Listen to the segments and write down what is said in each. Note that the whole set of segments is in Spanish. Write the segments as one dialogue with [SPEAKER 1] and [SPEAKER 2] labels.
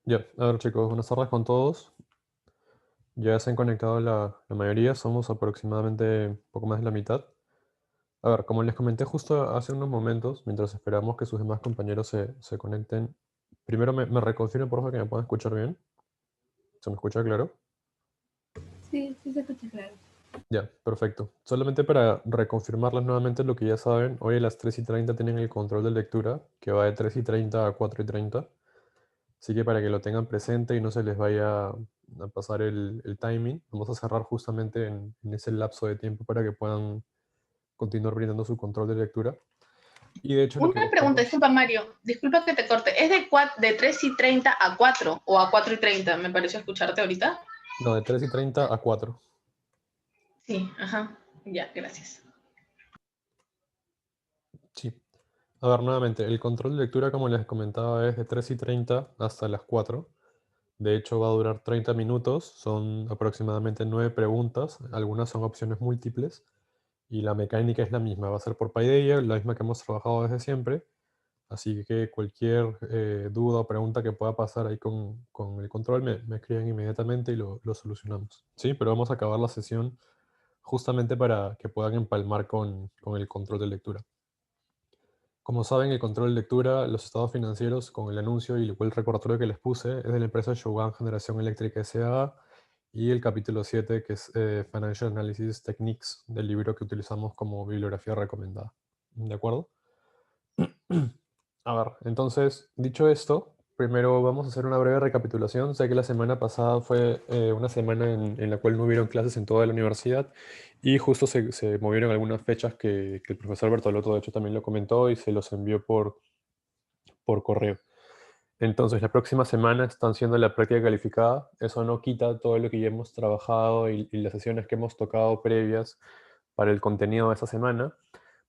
[SPEAKER 1] Ya, a ver chicos, buenas tardes con todos. Ya se han conectado la mayoría, somos aproximadamente un poco más de la mitad. A ver, como les comenté justo hace unos momentos, mientras esperamos que sus demás compañeros se conecten, primero me reconfirmen por favor que me puedan escuchar bien. ¿Se me escucha claro?
[SPEAKER 2] Sí, sí se escucha claro.
[SPEAKER 1] Ya, perfecto. Solamente para reconfirmarles nuevamente lo que ya saben, hoy a las 3:30 tienen el control de lectura, que va de 3:30 a 4:30. Así que para que lo tengan presente y no se les vaya a pasar el timing, vamos a cerrar justamente en ese lapso de tiempo para que puedan continuar brindando su control de lectura. Y de hecho lo que
[SPEAKER 2] Una pregunta,
[SPEAKER 1] buscamos,
[SPEAKER 2] disculpa Mario, disculpa que te corte. ¿Es de 3:30 a 4 o a 4:30? Me pareció escucharte ahorita.
[SPEAKER 1] no, de 3:30 a 4.
[SPEAKER 2] Sí, ajá. Ya, gracias.
[SPEAKER 1] Sí. A ver, nuevamente, el control de lectura, como les comentaba, es de 3:30 hasta las 4. De hecho, va a durar 30 minutos, son aproximadamente 9 preguntas, algunas son opciones múltiples, y la mecánica es la misma, va a ser por Paideia, la misma que hemos trabajado desde siempre. Así que cualquier duda o pregunta que pueda pasar ahí con el control me escriben inmediatamente y lo solucionamos. Sí, pero vamos a acabar la sesión justamente para que puedan empalmar con el control de lectura. Como saben, el control de lectura, los estados financieros con el anuncio y el recordatorio que les puse es de la empresa Shogun Generación Eléctrica S.A. y el capítulo 7 que es Financial Analysis Techniques del libro que utilizamos como bibliografía recomendada. ¿De acuerdo? A ver, entonces, dicho esto, primero vamos a hacer una breve recapitulación. Sé que la semana pasada fue una semana en la cual no hubieron clases en toda la universidad y justo se movieron algunas fechas que el profesor Bertolotto de hecho también lo comentó y se los envió por correo. Entonces, la próxima semana están siendo la práctica calificada. Eso no quita todo lo que ya hemos trabajado y las sesiones que hemos tocado previas para el contenido de esa semana.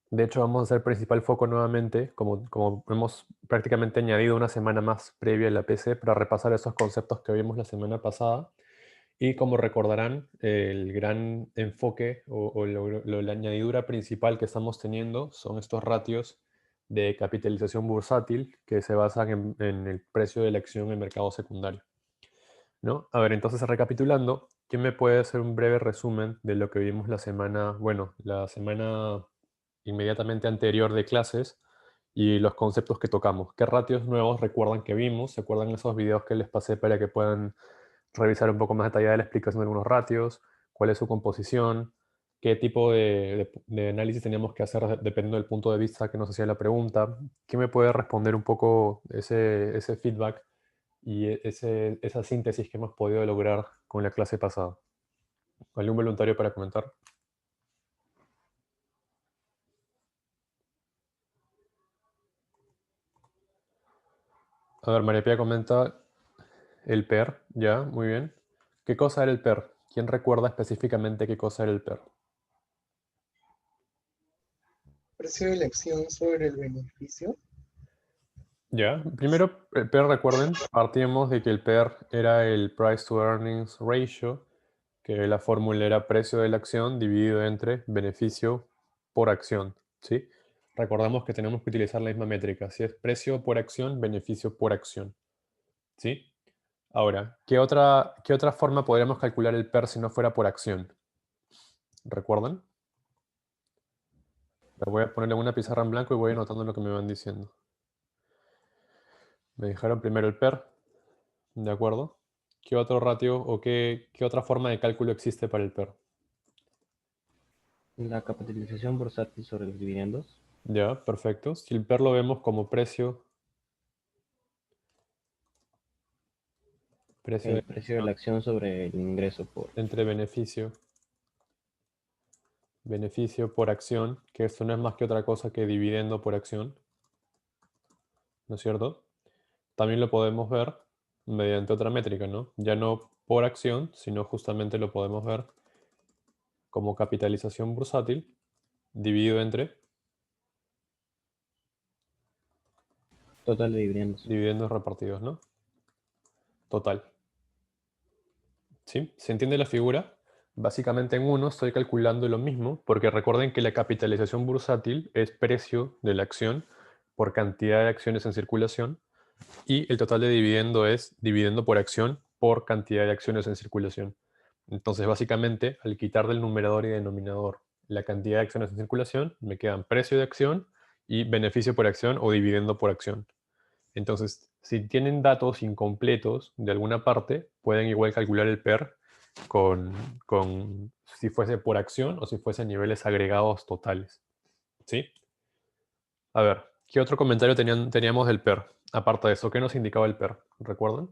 [SPEAKER 1] De hecho, vamos a hacer principal foco nuevamente, como hemos prácticamente añadido una semana más previa a la PC para repasar esos conceptos que vimos la semana pasada. Y como recordarán, el gran enfoque o la añadidura principal que estamos teniendo son estos ratios de capitalización bursátil que se basan en el precio de la acción en mercado secundario, ¿no? A ver, entonces recapitulando, ¿quién me puede hacer un breve resumen de lo que vimos la semana, bueno, la semana inmediatamente anterior de clases y los conceptos que tocamos? ¿Qué ratios nuevos recuerdan que vimos? ¿Se acuerdan esos videos que les pasé para que puedan revisar un poco más detallada la explicación de algunos ratios? ¿Cuál es su composición? ¿Qué tipo de análisis teníamos que hacer dependiendo del punto de vista que nos hacía la pregunta? ¿Quién me puede responder un poco ese feedback y esa síntesis que hemos podido lograr con la clase pasada? ¿Algún voluntario para comentar? A ver, María Pía comenta el PER, ya, muy bien. ¿Qué cosa era el PER? ¿Quién recuerda específicamente qué cosa era el PER?
[SPEAKER 3] Precio de elección sobre el beneficio.
[SPEAKER 1] Ya, primero, el PER, recuerden, partíamos de que el PER era el Price to Earnings Ratio, que la fórmula era precio de la acción dividido entre beneficio por acción, ¿sí? Recordamos que tenemos que utilizar la misma métrica, si es precio por acción, beneficio por acción, ¿sí? Ahora, ¿qué otra forma podríamos calcular el PER si no fuera por acción? ¿Recuerdan? Le voy a ponerle una pizarra en blanco y voy anotando lo que me van diciendo. Me dijeron primero el PER, ¿de acuerdo? ¿Qué otro ratio o qué otra forma de cálculo existe para el PER?
[SPEAKER 4] La capitalización bursátil sobre los dividendos.
[SPEAKER 1] Ya, perfecto. Si el PER lo vemos como precio de
[SPEAKER 4] El precio de la
[SPEAKER 1] acción
[SPEAKER 4] acción sobre el ingreso por...
[SPEAKER 1] entre beneficio por acción, que esto no es más que otra cosa que dividendo por acción, ¿no es cierto? También lo podemos ver mediante otra métrica, ¿no? Ya no por acción, sino justamente lo podemos ver como capitalización bursátil dividido entre
[SPEAKER 4] Total de dividendos.
[SPEAKER 1] dividendos repartidos, ¿no? Total. ¿Sí? ¿Se entiende la figura? Básicamente en uno estoy calculando lo mismo, porque recuerden que la capitalización bursátil es precio de la acción por cantidad de acciones en circulación. Y el total de dividendo es dividendo por acción por cantidad de acciones en circulación. Entonces, básicamente, al quitar del numerador y denominador la cantidad de acciones en circulación, me quedan precio de acción y beneficio por acción o dividendo por acción. Entonces, si tienen datos incompletos de alguna parte, pueden igual calcular el PER con si fuese por acción o si fuese niveles agregados totales. ¿Sí? A ver, ¿qué otro comentario teníamos del PER? Aparte de eso, ¿qué nos indicaba el PER? ¿Recuerdan?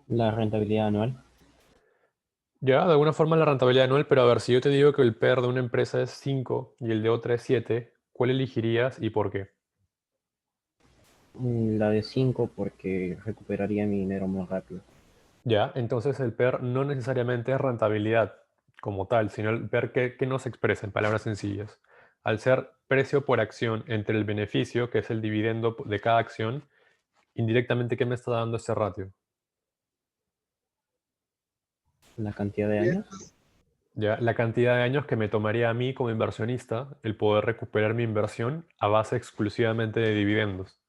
[SPEAKER 4] La rentabilidad anual.
[SPEAKER 1] Ya, de alguna forma la rentabilidad anual, pero a ver, si yo te digo que el PER de una empresa es 5 y el de otra es 7, ¿cuál elegirías y por qué?
[SPEAKER 4] La de 5 porque recuperaría mi dinero más rápido.
[SPEAKER 1] Ya, entonces el PER no necesariamente es rentabilidad como tal, sino el PER que nos expresa en palabras sencillas. Al ser precio por acción entre el beneficio, que es el dividendo de cada acción, indirectamente, ¿qué me está dando ese ratio?
[SPEAKER 4] La cantidad de años.
[SPEAKER 1] Ya, la cantidad de años que me tomaría a mí como inversionista el poder recuperar mi inversión a base exclusivamente de dividendos.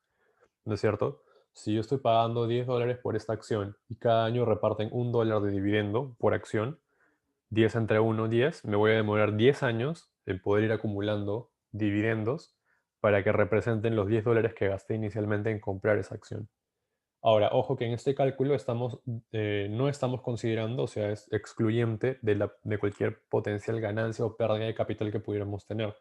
[SPEAKER 1] ¿No es cierto? Si yo estoy pagando $10 por esta acción y cada año reparten $1 de dividendo por acción, 10 entre 1, 10, me voy a demorar 10 años en poder ir acumulando dividendos para que representen los $10 que gasté inicialmente en comprar esa acción. Ahora, ojo que en este cálculo no estamos considerando, o sea, es excluyente de cualquier potencial ganancia o pérdida de capital que pudiéramos tener.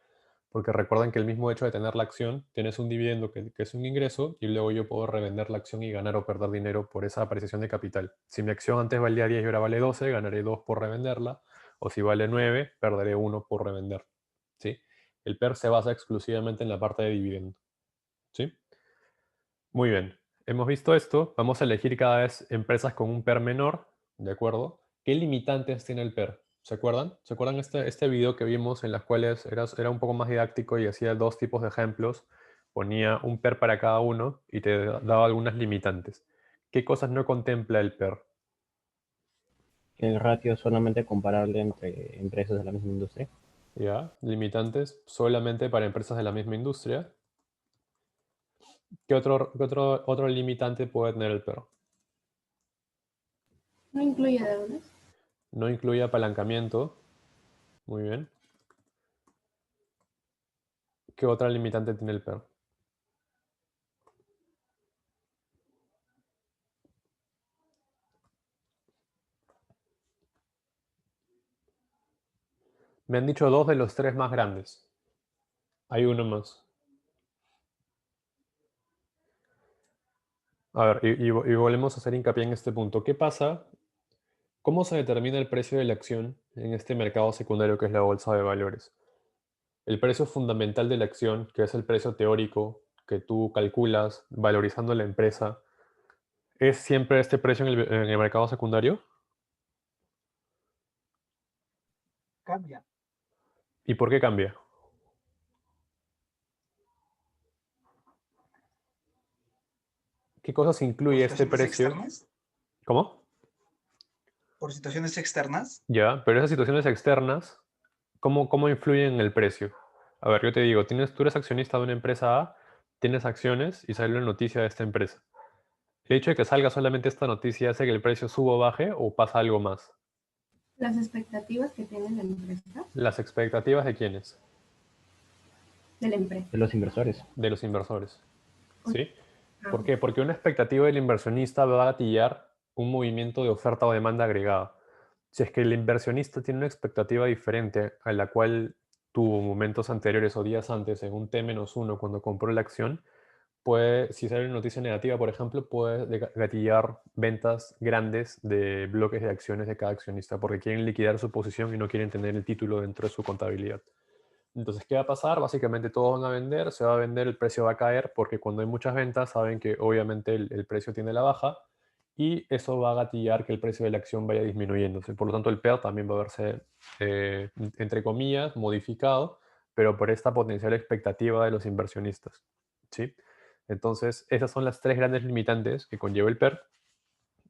[SPEAKER 1] Porque recuerden que el mismo hecho de tener la acción, tienes un dividendo que es un ingreso y luego yo puedo revender la acción y ganar o perder dinero por esa apreciación de capital. Si mi acción antes valía 10 y ahora vale 12, ganaré 2 por revenderla. O si vale 9, perderé 1 por revender. ¿Sí? El PER se basa exclusivamente en la parte de dividendo. ¿Sí? Muy bien. Hemos visto esto. Vamos a elegir cada vez empresas con un PER menor. ¿De acuerdo? ¿Qué limitantes tiene el PER? ¿Se acuerdan? ¿Se acuerdan este video que vimos en las cuales era un poco más didáctico y hacía dos tipos de ejemplos? Ponía un PER para cada uno y te daba algunas limitantes. ¿Qué cosas no contempla el PER?
[SPEAKER 4] El ratio es solamente comparable entre empresas de la misma industria.
[SPEAKER 1] ¿Ya? Limitantes solamente para empresas de la misma industria. ¿Qué otro limitante puede tener el PER?
[SPEAKER 2] No incluye deudas.
[SPEAKER 1] No incluye apalancamiento. Muy bien. ¿Qué otra limitante tiene el PER? Me han dicho dos de los tres más grandes. Hay uno más. A ver, y volvemos a hacer hincapié en este punto. ¿Qué pasa? ¿Cómo se determina el precio de la acción en este mercado secundario que es la bolsa de valores? El precio fundamental de la acción, que es el precio teórico que tú calculas valorizando la empresa, ¿es siempre este precio en el mercado secundario?
[SPEAKER 3] Cambia.
[SPEAKER 1] ¿Y por qué cambia? ¿Qué cosas
[SPEAKER 5] ¿Por
[SPEAKER 1] incluye este
[SPEAKER 5] situaciones
[SPEAKER 1] precio?
[SPEAKER 5] externas?
[SPEAKER 1] ¿Cómo?
[SPEAKER 5] ¿Por situaciones externas?
[SPEAKER 1] Ya, pero esas situaciones externas, ¿cómo influyen en el precio? A ver, yo te digo, tú eres accionista de una empresa A, tienes acciones y sale una noticia de esta empresa. ¿El hecho de que salga solamente esta noticia hace que el precio suba o baje o pasa algo más?
[SPEAKER 2] Las expectativas que tiene la empresa,
[SPEAKER 1] ¿Las expectativas de quiénes?
[SPEAKER 2] de la empresa.
[SPEAKER 4] De los inversores.
[SPEAKER 1] De los inversores. ¿Sí?
[SPEAKER 2] Ah,
[SPEAKER 1] ¿Por qué? Porque una expectativa del inversionista va a gatillar un movimiento de oferta o demanda agregada. Si es que el inversionista tiene una expectativa diferente a la cual tuvo momentos anteriores o días antes en un T-1 cuando compró la acción, si sale una noticia negativa, por ejemplo, puede gatillar ventas grandes de bloques de acciones de cada accionista porque quieren liquidar su posición y no quieren tener el título dentro de su contabilidad. Entonces, ¿qué va a pasar? Básicamente todos van a vender, se va a vender, el precio va a caer porque cuando hay muchas ventas saben que obviamente el precio tiene la baja y eso va a gatillar que el precio de la acción vaya disminuyéndose. Por lo tanto, el PER también va a verse, entre comillas, modificado, pero por esta potencial expectativa de los inversionistas. ¿Sí? Entonces, esas son las tres grandes limitantes que conlleva el PER.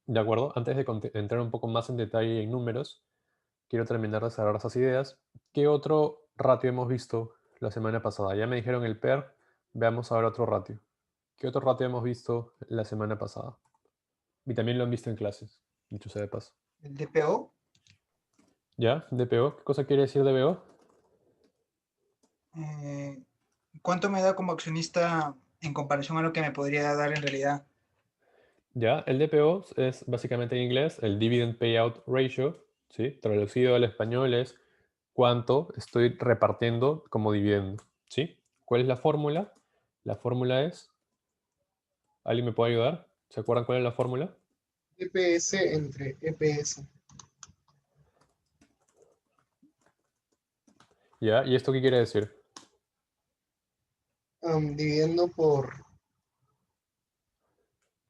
[SPEAKER 1] ¿De acuerdo? Antes de entrar un poco más en detalle en números, quiero terminar de cerrar esas ideas. ¿Qué otro ratio hemos visto la semana pasada? Ya me dijeron el PER, veamos ahora otro ratio. ¿Qué otro ratio hemos visto la semana pasada? Y también lo han visto en clases, dicho sea de paso.
[SPEAKER 5] El DPO,
[SPEAKER 1] ¿Ya? DPO. ¿Qué cosa quiere decir DPO?
[SPEAKER 5] ¿cuánto me da como accionista en comparación a lo que me podría dar en realidad?
[SPEAKER 1] Ya, el DPO es básicamente en inglés el Dividend Payout Ratio, ¿sí? Traducido al español es cuánto estoy repartiendo como dividendo, ¿sí? ¿Cuál es la fórmula? La fórmula es, ¿alguien me puede ayudar? ¿Se acuerdan cuál es la fórmula?
[SPEAKER 3] EPS entre EPS.
[SPEAKER 1] ¿Ya? ¿Y esto qué quiere decir?
[SPEAKER 3] Dividiendo por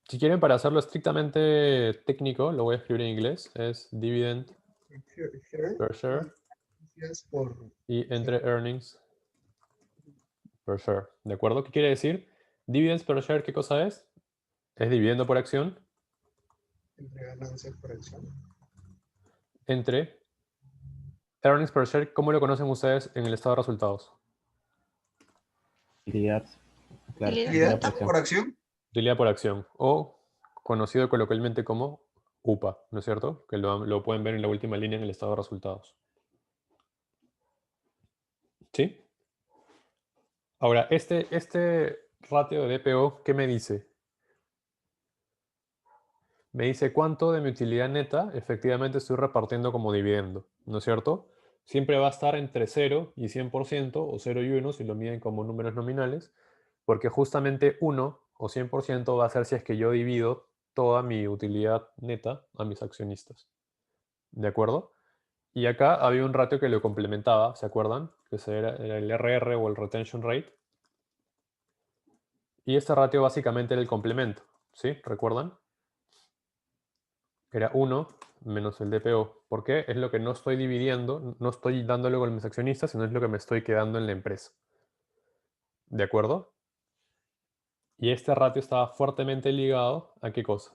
[SPEAKER 1] Si quieren, para hacerlo estrictamente técnico, lo voy a escribir en inglés, es Dividend per share
[SPEAKER 3] por
[SPEAKER 1] y entre earnings per share, ¿de acuerdo? ¿Qué quiere decir? Dividends per share, ¿qué cosa es? Es dividendo por acción
[SPEAKER 3] entre ganancias por acción.
[SPEAKER 1] entre earnings per share. ¿Cómo lo conocen ustedes en el estado de resultados?
[SPEAKER 4] Utilidad. Claro,
[SPEAKER 2] Utilidad.
[SPEAKER 4] utilidad
[SPEAKER 5] ¿Utilidad
[SPEAKER 4] por acción.
[SPEAKER 5] por acción?
[SPEAKER 1] Utilidad por acción o conocido coloquialmente como UPA, ¿no es cierto? Que lo pueden ver en la última línea en el estado de resultados. ¿Sí? Ahora, este ratio de DPO, ¿qué me dice? Me dice cuánto de mi utilidad neta efectivamente estoy repartiendo como dividendo, ¿no es cierto? Siempre va a estar entre 0 y 100% o 0 y 1 si lo miden como números nominales, porque justamente 1 o 100% va a ser si es que yo divido toda mi utilidad neta a mis accionistas. ¿De acuerdo? Y acá había un ratio que lo complementaba, ¿se acuerdan? Que era el RR o el Retention Rate. Y este ratio básicamente era el complemento, ¿sí? ¿Recuerdan? Era 1 menos el DPO. ¿Por qué? Es lo que no estoy dividiendo, no estoy dándolo con mis accionistas, sino es lo que me estoy quedando en la empresa. ¿De acuerdo? Y este ratio estaba fuertemente ligado a ¿qué cosa?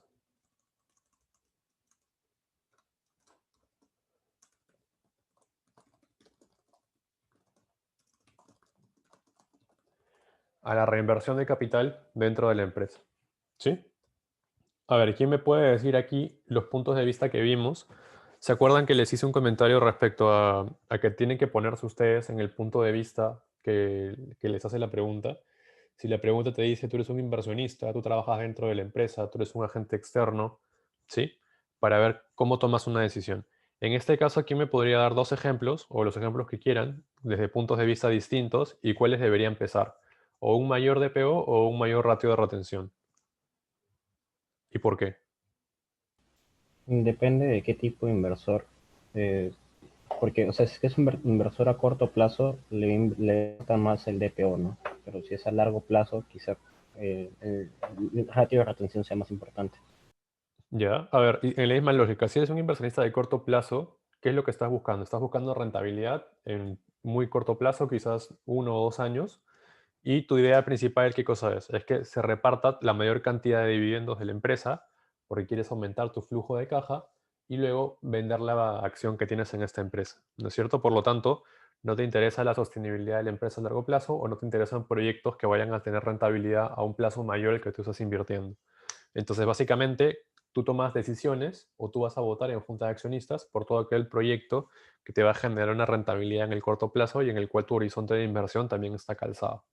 [SPEAKER 1] A la reinversión de capital dentro de la empresa. ¿Sí? A ver, ¿quién me puede decir aquí los puntos de vista que vimos? ¿Se acuerdan que les hice un comentario respecto a que tienen que ponerse ustedes en el punto de vista que les hace la pregunta? Si la pregunta te dice, tú eres un inversionista, tú trabajas dentro de la empresa, tú eres un agente externo, ¿sí? Para ver cómo tomas una decisión. En este caso, aquí me podría dar dos ejemplos, o los ejemplos que quieran, desde puntos de vista distintos, y cuáles debería empezar. O un mayor DPO o un mayor ratio de retención. ¿Y por qué?
[SPEAKER 4] Depende de qué tipo de inversor. eh, Porque, o sea, si es que es un inversor a corto plazo, le gusta más el DPO, ¿no? Pero si es a largo plazo, quizá el ratio de retención sea más importante.
[SPEAKER 1] Ya, a ver, y en la misma lógica, si eres un inversionista de corto plazo, ¿qué es lo que estás buscando? Estás buscando rentabilidad en muy corto plazo, quizás 1 o 2 años, y tu idea principal, ¿qué cosa es? Es que se reparta la mayor cantidad de dividendos de la empresa, porque quieres aumentar tu flujo de caja y luego vender la acción que tienes en esta empresa, ¿no es cierto? Por lo tanto, no te interesa la sostenibilidad de la empresa a largo plazo o no te interesan proyectos que vayan a tener rentabilidad a un plazo mayor al que tú estás invirtiendo. Entonces, básicamente, tú tomas decisiones o tú vas a votar en junta de accionistas por todo aquel proyecto que te va a generar una rentabilidad en el corto plazo y en el cual tu horizonte de inversión también está calzado.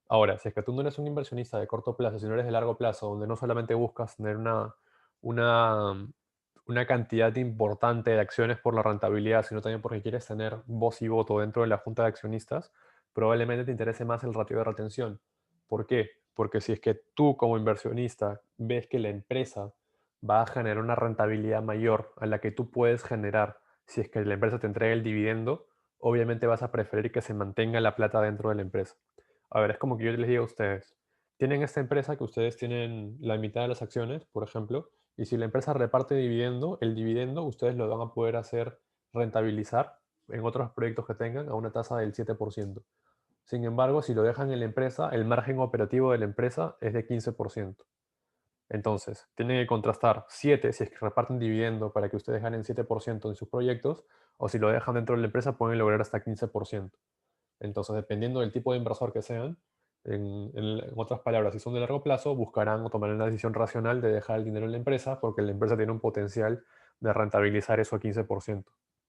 [SPEAKER 1] Ahora, si es que tú no eres un inversionista de corto plazo, sino eres de largo plazo, donde no solamente buscas tener una, una cantidad importante de acciones por la rentabilidad, sino también porque quieres tener voz y voto dentro de la junta de accionistas, probablemente te interese más el ratio de retención. ¿Por qué? Porque si es que tú como inversionista ves que la empresa va a generar una rentabilidad mayor a la que tú puedes generar si es que la empresa te entrega el dividendo, obviamente vas a preferir que se mantenga la plata dentro de la empresa. A ver, es como que yo les digo a ustedes, tienen esta empresa que ustedes tienen la mitad de las acciones, por ejemplo, y si la empresa reparte dividendo, el dividendo ustedes lo van a poder hacer rentabilizar en otros proyectos que tengan a una tasa del 7%. Sin embargo, si lo dejan en la empresa, el margen operativo de la empresa es de 15%. Entonces, tienen que contrastar 7 si es que reparten dividendo para que ustedes ganen 7% en sus proyectos, o si lo dejan dentro de la empresa pueden lograr hasta 15%. Entonces, dependiendo del tipo de inversor que sean, En otras palabras, si son de largo plazo, buscarán o tomarán la decisión racional de dejar el dinero en la empresa porque la empresa tiene un potencial de rentabilizar eso a 15%.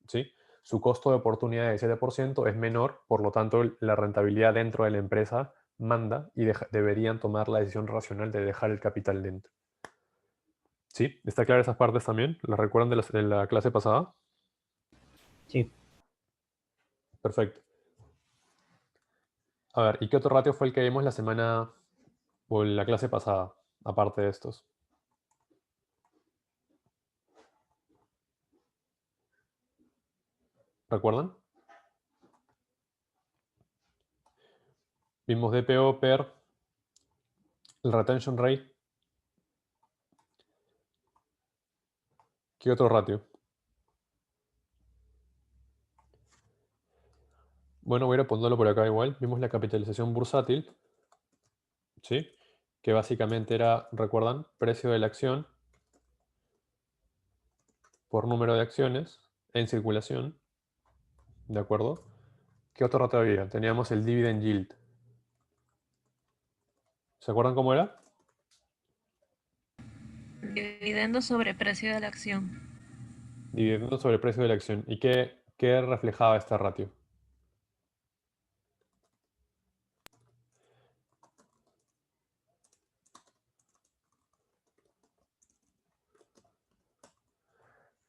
[SPEAKER 1] ¿Sí? Su costo de oportunidad de 7% es menor, por lo tanto, la rentabilidad dentro de la empresa manda y deberían tomar la decisión racional de dejar el capital dentro. ¿Sí? ¿Está clara esas partes también? ¿Las recuerdan de la clase pasada?
[SPEAKER 4] Sí,
[SPEAKER 1] Perfecto. A ver, ¿y qué otro ratio fue el que vimos la semana o en la clase pasada, aparte de estos? ¿Recuerdan? Vimos DPO per el retention rate. ¿Qué otro ratio? Bueno, voy a ir a ponerlo por acá igual. Vimos la capitalización bursátil, ¿sí? Que básicamente era, ¿recuerdan? Precio de la acción por número de acciones en circulación, ¿de acuerdo? ¿Qué otro ratio había? Teníamos el dividend yield. ¿Se acuerdan cómo era?
[SPEAKER 6] Dividendo sobre precio de la acción.
[SPEAKER 1] Dividendo sobre el precio de la acción. ¿Y qué reflejaba esta ratio?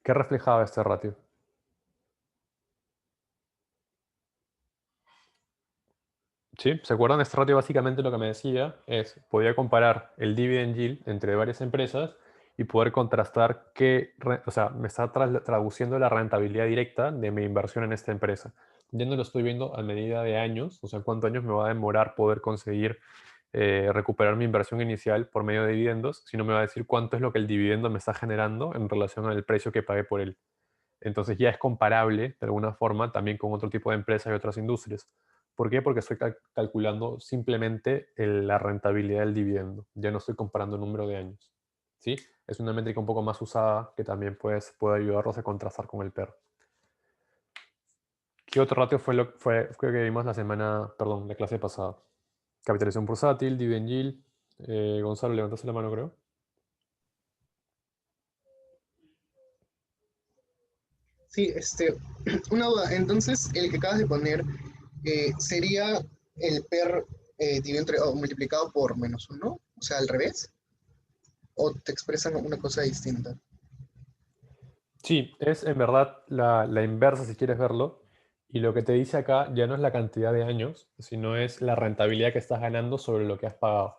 [SPEAKER 1] ¿Qué reflejaba este ratio? ¿Sí? ¿Se acuerdan? Este ratio básicamente lo que me decía es, podía comparar el dividend yield entre varias empresas y poder contrastar o sea, me está traduciendo la rentabilidad directa de mi inversión en esta empresa. Ya no lo estoy viendo a medida de años, o sea, cuántos años me va a demorar poder conseguir recuperar mi inversión inicial por medio de dividendos, sino me va a decir cuánto es lo que el dividendo me está generando en relación al precio que pagué por él. Entonces ya es comparable de alguna forma también con otro tipo de empresas y otras industrias. ¿Por qué? Porque estoy calculando simplemente la rentabilidad del dividendo. Ya no estoy comparando el número de años. ¿Sí? Es una métrica un poco más usada que también puede ayudarlos a contrastar con el PER. ¿Qué otro ratio fue que vimos la clase pasada? Capitalización bursátil, dividend yield. Gonzalo, levantaste la mano, creo.
[SPEAKER 3] Sí, una duda. Entonces, el que acabas de poner sería el PER multiplicado por -1, o sea, al revés, o te expresan una cosa distinta.
[SPEAKER 1] Sí, es en verdad la inversa si quieres verlo. Y lo que te dice acá ya no es la cantidad de años, sino es la rentabilidad que estás ganando sobre lo que has pagado.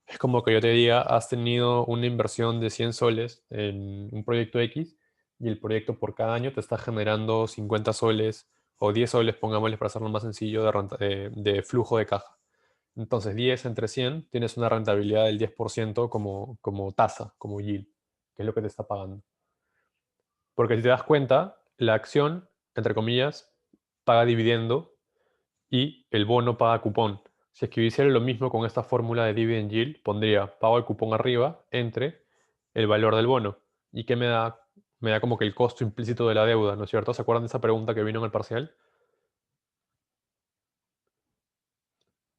[SPEAKER 1] Es como que yo te diga, has tenido una inversión de 100 soles en un proyecto X y el proyecto por cada año te está generando 50 soles o 10 soles, pongámosle para hacerlo más sencillo, de flujo de caja. Entonces, 10 entre 100 tienes una rentabilidad del 10% como tasa, como yield, que es lo que te está pagando. Porque si te das cuenta, la acción, entre comillas, paga dividendo y el bono paga cupón. Si es que yo hiciera lo mismo con esta fórmula de dividend yield, pondría pago el cupón arriba entre el valor del bono. ¿Y qué me da? Me da como que el costo implícito de la deuda, ¿no es cierto? ¿Se acuerdan de esa pregunta que vino en el parcial?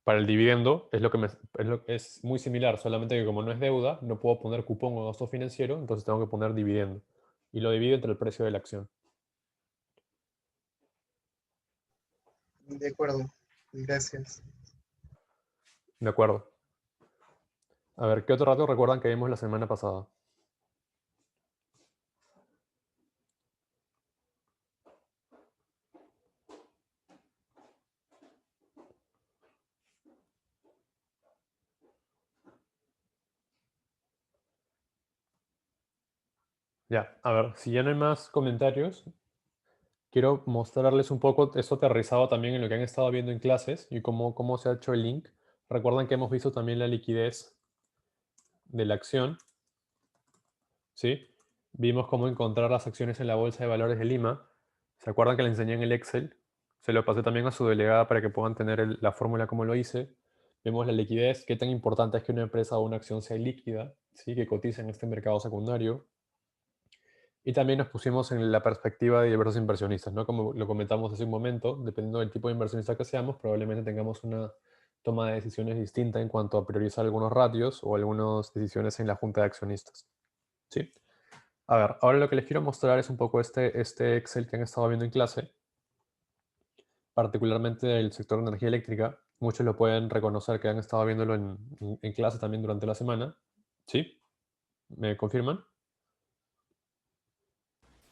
[SPEAKER 1] Para el dividendo es muy similar, solamente que como no es deuda, no puedo poner cupón o gasto financiero, entonces tengo que poner dividendo. Y lo divido entre el precio de la acción.
[SPEAKER 3] De acuerdo, gracias.
[SPEAKER 1] De acuerdo. A ver, ¿qué otro rato recuerdan que vimos la semana pasada? Ya, a ver, si ya no hay más comentarios, quiero mostrarles un poco esto aterrizado también en lo que han estado viendo en clases y cómo se ha hecho el link. Recuerdan que hemos visto también la liquidez de la acción, ¿sí? Vimos cómo encontrar las acciones en la Bolsa de Valores de Lima. ¿Se acuerdan que les enseñé en el Excel? Se lo pasé también a su delegada para que puedan tener la fórmula como lo hice. Vemos la liquidez, qué tan importante es que una empresa o una acción sea líquida, ¿sí? Que cotice en este mercado secundario. Y también nos pusimos en la perspectiva de diversos inversionistas, ¿no? Como lo comentamos hace un momento, dependiendo del tipo de inversionista que seamos, probablemente tengamos una toma de decisiones distinta en cuanto a priorizar algunos ratios o algunas decisiones en la junta de accionistas. ¿Sí? A ver, ahora lo que les quiero mostrar es un poco este Excel que han estado viendo en clase, particularmente del sector de energía eléctrica. Muchos lo pueden reconocer que han estado viéndolo en clase también durante la semana. ¿Sí? ¿Me confirman?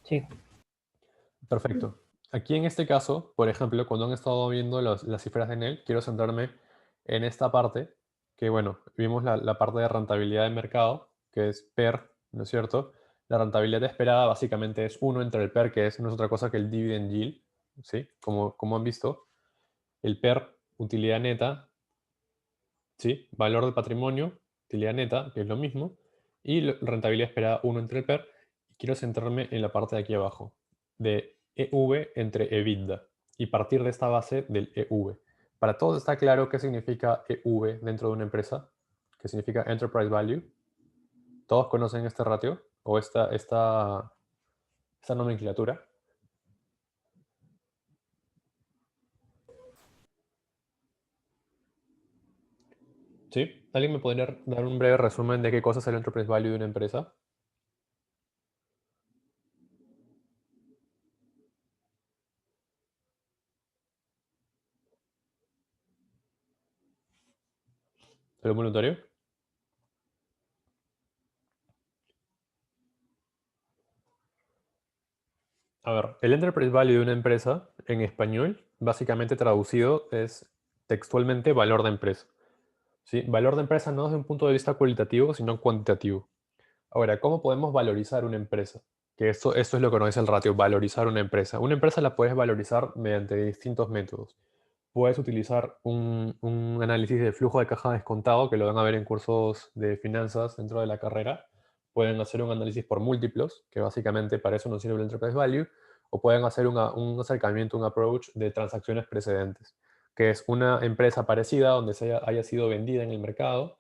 [SPEAKER 4] Sí,
[SPEAKER 1] Perfecto. Aquí en este caso, por ejemplo, cuando han estado viendo las cifras de Enel, quiero centrarme en esta parte, que bueno, vimos la parte de rentabilidad de mercado, que es PER, ¿no es cierto? La rentabilidad esperada básicamente es 1 entre el PER, que no es otra cosa que el dividend yield, ¿sí? Como han visto, el PER, utilidad neta, ¿sí? Valor del patrimonio, utilidad neta, que es lo mismo, y rentabilidad esperada 1 entre el PER. Y quiero centrarme en la parte de aquí abajo, de EV entre EBITDA, y partir de esta base del EV. Para todos está claro qué significa EV dentro de una empresa, qué significa Enterprise Value. ¿Todos conocen este ratio o esta nomenclatura? ¿Sí? ¿Alguien me podría dar un breve resumen de qué cosa es el Enterprise Value de una empresa? ¿El voluntario? A ver, el Enterprise Value de una empresa, en español, básicamente traducido, es textualmente valor de empresa. ¿Sí? Valor de empresa no desde un punto de vista cualitativo, sino cuantitativo. Ahora, ¿cómo podemos valorizar una empresa? Que esto es lo que nos dice el ratio, valorizar una empresa. Una empresa la puedes valorizar mediante distintos métodos. Puedes utilizar un análisis de flujo de caja descontado, que lo van a ver en cursos de finanzas dentro de la carrera. Pueden hacer un análisis por múltiplos, que básicamente para eso nos sirve el Enterprise Value, o pueden hacer un acercamiento, un approach de transacciones precedentes, que es una empresa parecida donde haya sido vendida en el mercado,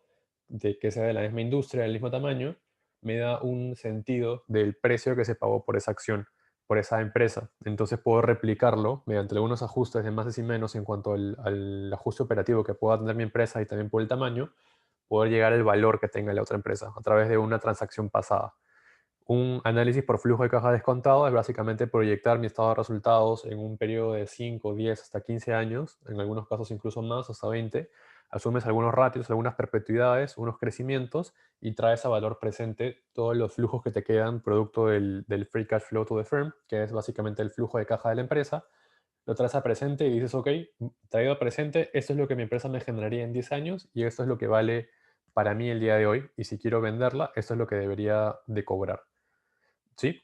[SPEAKER 1] que sea de la misma industria, del mismo tamaño, me da un sentido del precio que se pagó por esa acción, por esa empresa. Entonces puedo replicarlo mediante algunos ajustes de más y menos en cuanto al ajuste operativo que pueda tener mi empresa y también por el tamaño, poder llegar al valor que tenga la otra empresa a través de una transacción pasada. Un análisis por flujo de caja descontado es básicamente proyectar mi estado de resultados en un periodo de 5, 10, hasta 15 años, en algunos casos incluso más, hasta 20. Asumes algunos ratios, algunas perpetuidades, unos crecimientos y traes a valor presente todos los flujos que te quedan producto del free cash flow to the firm, que es básicamente el flujo de caja de la empresa. Lo traes a presente y dices, ok, traído a presente, esto es lo que mi empresa me generaría en 10 años y esto es lo que vale para mí el día de hoy. Y si quiero venderla, esto es lo que debería de cobrar. ¿Sí?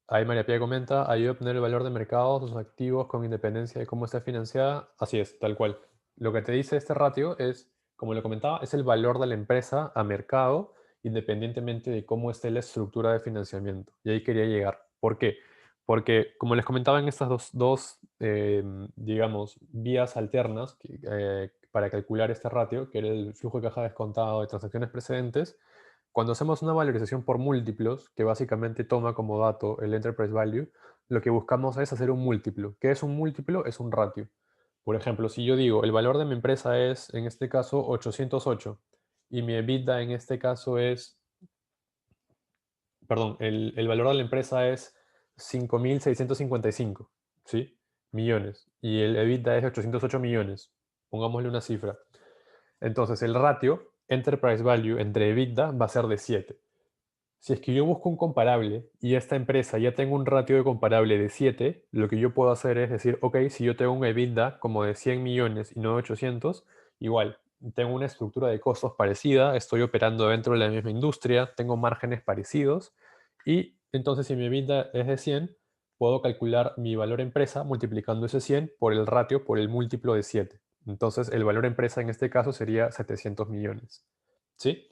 [SPEAKER 1] Ahí María Pía comenta, ayuda a obtener el valor de mercado de sus activos con independencia de cómo está financiada. Así es, tal cual. Lo que te dice este ratio es, como lo comentaba, es el valor de la empresa a mercado independientemente de cómo esté la estructura de financiamiento. Y ahí quería llegar. ¿Por qué? Porque, como les comentaba en estas digamos, vías alternas para calcular este ratio, que era el flujo de caja descontado de transacciones precedentes, cuando hacemos una valorización por múltiplos, que básicamente toma como dato el Enterprise Value, lo que buscamos es hacer un múltiplo. ¿Qué es un múltiplo? Es un ratio. Por ejemplo, si yo digo, el valor de mi empresa es, en este caso, 808, y mi EBITDA en este caso es, perdón, el valor de la empresa es 5.655, ¿sí? Millones. Y el EBITDA es 808 millones. Pongámosle una cifra. Entonces, el ratio Enterprise Value entre EBITDA va a ser de 7. Si es que yo busco un comparable y esta empresa ya tengo un ratio de comparable de 7, lo que yo puedo hacer es decir, ok, si yo tengo un EBITDA como de 100 millones y no de 800, igual, tengo una estructura de costos parecida, estoy operando dentro de la misma industria, tengo márgenes parecidos y entonces si mi EBITDA es de 100, puedo calcular mi valor empresa multiplicando ese 100 por el ratio, por el múltiplo de 7. Entonces el valor empresa en este caso sería 700 millones. ¿Sí?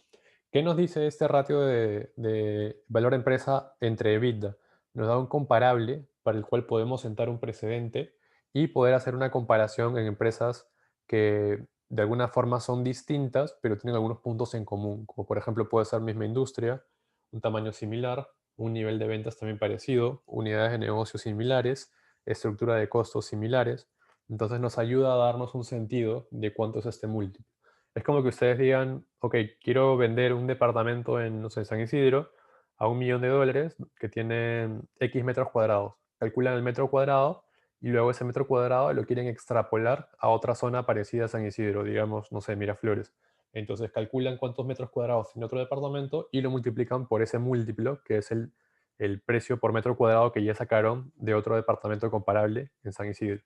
[SPEAKER 1] ¿Qué nos dice este ratio de valor empresa entre EBITDA? Nos da un comparable para el cual podemos sentar un precedente y poder hacer una comparación en empresas que de alguna forma son distintas, pero tienen algunos puntos en común, como por ejemplo puede ser misma industria, un tamaño similar, un nivel de ventas también parecido, unidades de negocio similares, estructura de costos similares. Entonces nos ayuda a darnos un sentido de cuánto es este múltiplo. Es como que ustedes digan, ok, quiero vender un departamento en, no sé, San Isidro a $1.000.000 que tiene X metros cuadrados. Calculan el metro cuadrado y luego ese metro cuadrado lo quieren extrapolar a otra zona parecida a San Isidro, digamos, no sé, Miraflores. Entonces calculan cuántos metros cuadrados tiene otro departamento y lo multiplican por ese múltiplo, que es el precio por metro cuadrado que ya sacaron de otro departamento comparable en San Isidro.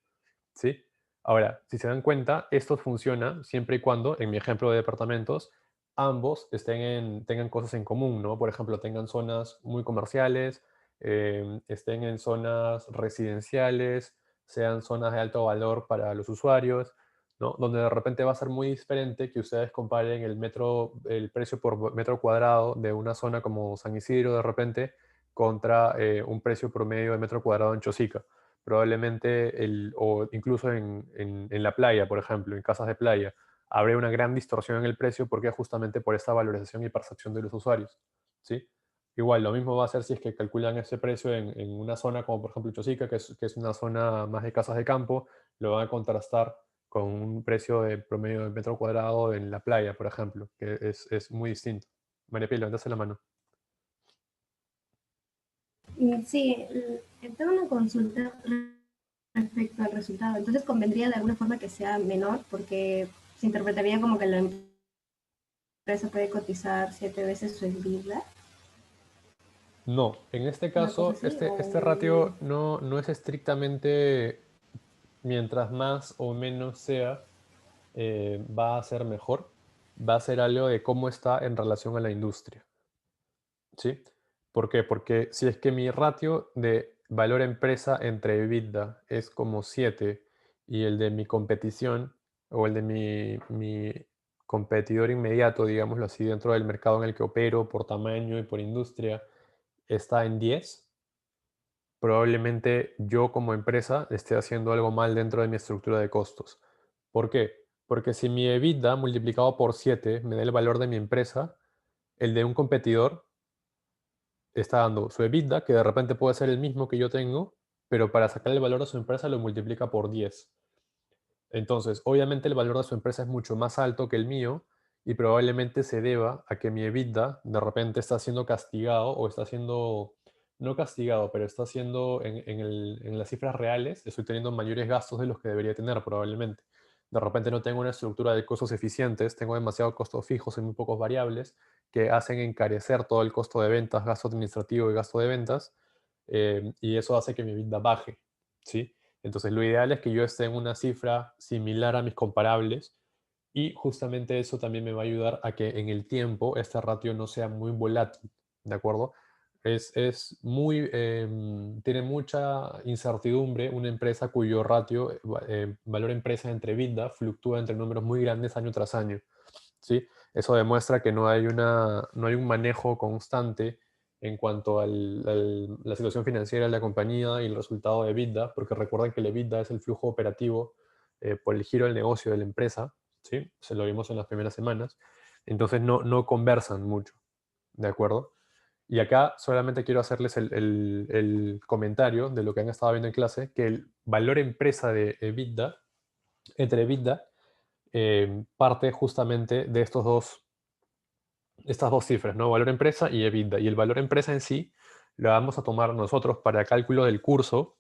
[SPEAKER 1] ¿Sí? Ahora, si se dan cuenta, esto funciona siempre y cuando, en mi ejemplo de departamentos, ambos tengan cosas en común, ¿no? Por ejemplo, tengan zonas muy comerciales, estén en zonas residenciales, sean zonas de alto valor para los usuarios, ¿no? Donde de repente va a ser muy diferente que ustedes comparen el precio por metro cuadrado de una zona como San Isidro de repente contra un precio promedio de metro cuadrado en Chosica. Probablemente, o incluso en la playa, por ejemplo, en casas de playa, habría una gran distorsión en el precio porque justamente por esta valorización y percepción de los usuarios, ¿sí? Igual, lo mismo va a ser si es que calculan ese precio en una zona como por ejemplo Chosica, que es una zona más de casas de campo, lo van a contrastar con un precio de promedio de metro cuadrado en la playa, por ejemplo, que es muy distinto. María Pía, levantaste la mano.
[SPEAKER 7] Sí, tengo una consulta respecto al resultado. Entonces, convendría de alguna forma que sea menor, porque se interpretaría como que la empresa puede cotizar 7 veces su EBITDA.
[SPEAKER 1] No, en este
[SPEAKER 7] Una cosa
[SPEAKER 1] caso,
[SPEAKER 7] así,
[SPEAKER 1] este ratio no es estrictamente mientras más o menos sea, va a ser mejor. Va a ser algo de cómo está en relación a la industria. ¿Sí? ¿Por qué? Porque si es que mi ratio de valor empresa entre EBITDA es como 7 y el de mi competición o el de mi competidor inmediato, digámoslo así, dentro del mercado en el que opero por tamaño y por industria, está en 10, probablemente yo como empresa esté haciendo algo mal dentro de mi estructura de costos. ¿Por qué? Porque si mi EBITDA multiplicado por 7 me da el valor de mi empresa, el de un competidor está dando su EBITDA, que de repente puede ser el mismo que yo tengo, pero para sacar el valor de su empresa lo multiplica por 10. Entonces, obviamente el valor de su empresa es mucho más alto que el mío y probablemente se deba a que mi EBITDA de repente está siendo castigado o está siendo, no castigado, pero está siendo en las cifras reales, estoy teniendo mayores gastos de los que debería tener probablemente. De repente no tengo una estructura de costos eficientes, tengo demasiados costos fijos y muy pocos variables que hacen encarecer todo el costo de ventas, gasto administrativo y gasto de ventas, y eso hace que mi EBITDA baje, ¿sí? Entonces, lo ideal es que yo esté en una cifra similar a mis comparables y justamente eso también me va a ayudar a que en el tiempo este ratio no sea muy volátil, ¿de acuerdo? Tiene mucha incertidumbre una empresa cuyo ratio, valor empresa entre EBITDA, fluctúa entre números muy grandes año tras año, ¿sí? Eso demuestra que no hay un manejo constante en cuanto a la situación financiera de la compañía y el resultado de EBITDA, porque recuerden que el EBITDA es el flujo operativo por el giro del negocio de la empresa, ¿sí? Se lo vimos en las primeras semanas. Entonces no conversan mucho, ¿de acuerdo? Y acá solamente quiero hacerles el comentario de lo que han estado viendo en clase, que el valor empresa de EBITDA, entre EBITDA, parte justamente de estas dos cifras, ¿no? Valor empresa y EBITDA. Y el valor empresa en sí lo vamos a tomar nosotros para cálculo del curso.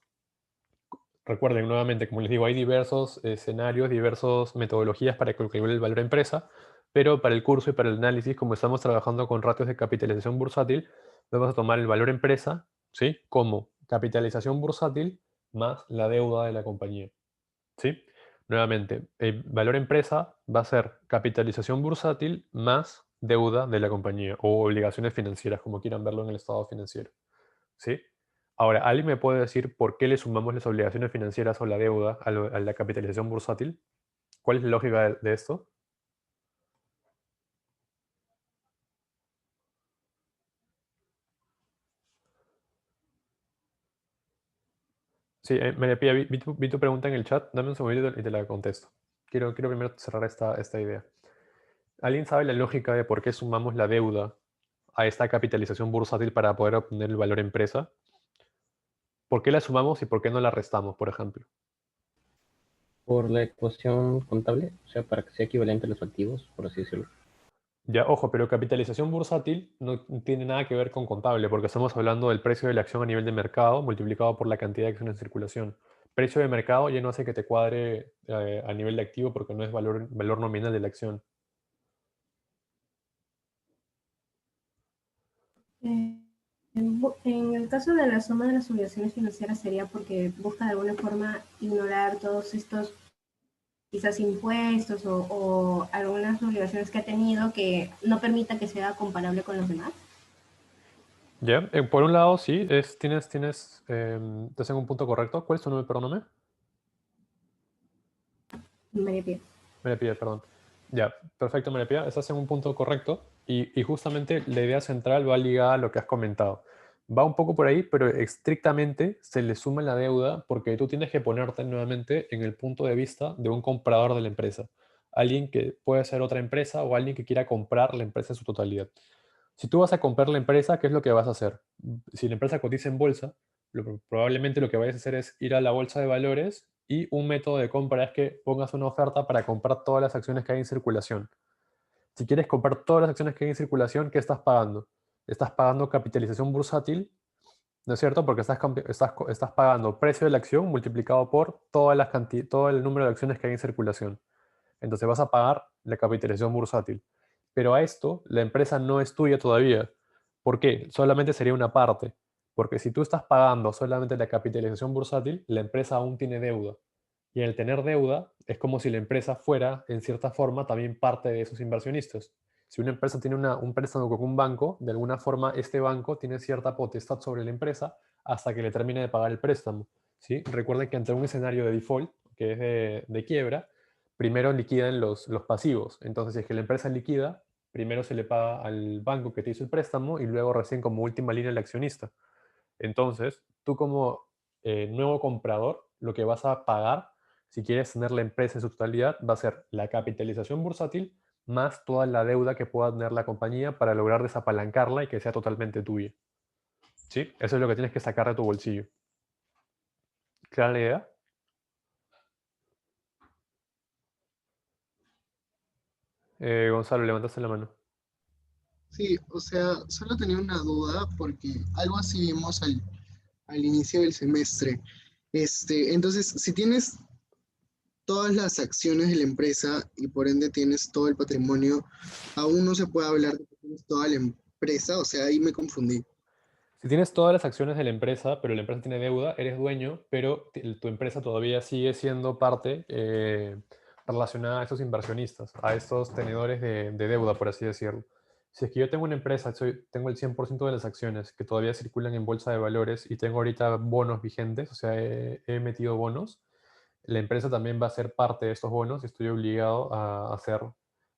[SPEAKER 1] Recuerden nuevamente, como les digo, hay diversos escenarios, diversas metodologías para calcular el valor empresa, pero para el curso y para el análisis, como estamos trabajando con ratios de capitalización bursátil, vamos a tomar el valor empresa, ¿sí? Como capitalización bursátil más la deuda de la compañía, ¿sí? Nuevamente, el valor empresa va a ser capitalización bursátil más deuda de la compañía o obligaciones financieras, como quieran verlo en el estado financiero, ¿sí? Ahora, ¿alguien me puede decir por qué le sumamos las obligaciones financieras o la deuda a la capitalización bursátil? ¿Cuál es la lógica de esto? Sí, María Pía, vi tu pregunta en el chat. Dame un segundito y te la contesto. Quiero primero cerrar esta idea. ¿Alguien sabe la lógica de por qué sumamos la deuda a esta capitalización bursátil para poder obtener el valor empresa? ¿Por qué la sumamos y por qué no la restamos, por ejemplo?
[SPEAKER 4] Por la ecuación contable, o sea, para que sea equivalente a los activos, por así decirlo.
[SPEAKER 1] Ya, ojo, pero capitalización bursátil no tiene nada que ver con contable, porque estamos hablando del precio de la acción a nivel de mercado multiplicado por la cantidad de acciones en circulación. Precio de mercado ya no hace que te cuadre a nivel de activo porque no es valor nominal de la acción.
[SPEAKER 7] En el caso de la suma de las obligaciones financieras sería porque busca de alguna forma ignorar todos estos quizás impuestos o algunas obligaciones que ha tenido que no permita que sea comparable con los demás.
[SPEAKER 1] Ya, por un lado, sí, te hacen un punto correcto. ¿Cuál es tu nombre, perdóname?
[SPEAKER 7] María Pía.
[SPEAKER 1] María Pía, perdón. Ya, perfecto, María Pía, estás en un punto correcto y justamente la idea central va ligada a lo que has comentado. Va un poco por ahí, pero estrictamente se le suma la deuda porque tú tienes que ponerte nuevamente en el punto de vista de un comprador de la empresa. Alguien que puede ser otra empresa o alguien que quiera comprar la empresa en su totalidad. Si tú vas a comprar la empresa, ¿qué es lo que vas a hacer? Si la empresa cotiza en bolsa, probablemente lo que vayas a hacer es ir a la bolsa de valores y un método de compra es que pongas una oferta para comprar todas las acciones que hay en circulación. Si quieres comprar todas las acciones que hay en circulación, ¿qué estás pagando? Estás pagando capitalización bursátil, ¿no es cierto? Porque estás pagando precio de la acción multiplicado por todo el número de acciones que hay en circulación. Entonces vas a pagar la capitalización bursátil. Pero a esto, la empresa no es tuya todavía. ¿Por qué? Solamente sería una parte. Porque si tú estás pagando solamente la capitalización bursátil, la empresa aún tiene deuda. Y al tener deuda, es como si la empresa fuera, en cierta forma, también parte de esos inversionistas. Si una empresa tiene un préstamo con un banco, de alguna forma este banco tiene cierta potestad sobre la empresa hasta que le termine de pagar el préstamo. ¿Sí? Recuerden que ante un escenario de default, que es de quiebra, primero liquidan los pasivos. Entonces, si es que la empresa liquida, primero se le paga al banco que te hizo el préstamo y luego recién como última línea el accionista. Entonces, tú como nuevo comprador, lo que vas a pagar, si quieres tener la empresa en su totalidad, va a ser la capitalización bursátil más toda la deuda que pueda tener la compañía para lograr desapalancarla y que sea totalmente tuya. ¿Sí? Eso es lo que tienes que sacar de tu bolsillo. ¿Clara la idea? Gonzalo, levantaste la mano.
[SPEAKER 3] Sí, o sea, solo tenía una duda porque algo así vimos al inicio del semestre. Entonces, si tienes todas las acciones de la empresa y por ende tienes todo el patrimonio, aún no se puede hablar de que tienes toda la empresa, o sea, ahí me confundí.
[SPEAKER 1] Si tienes todas las acciones de la empresa, pero la empresa tiene deuda, eres dueño, pero tu empresa todavía sigue siendo parte relacionada a estos inversionistas, a estos tenedores de deuda, por así decirlo. Si es que yo tengo una empresa, tengo el 100% de las acciones que todavía circulan en bolsa de valores y tengo ahorita bonos vigentes, o sea, he metido bonos, la empresa también va a ser parte de estos bonos y estoy obligado a hacer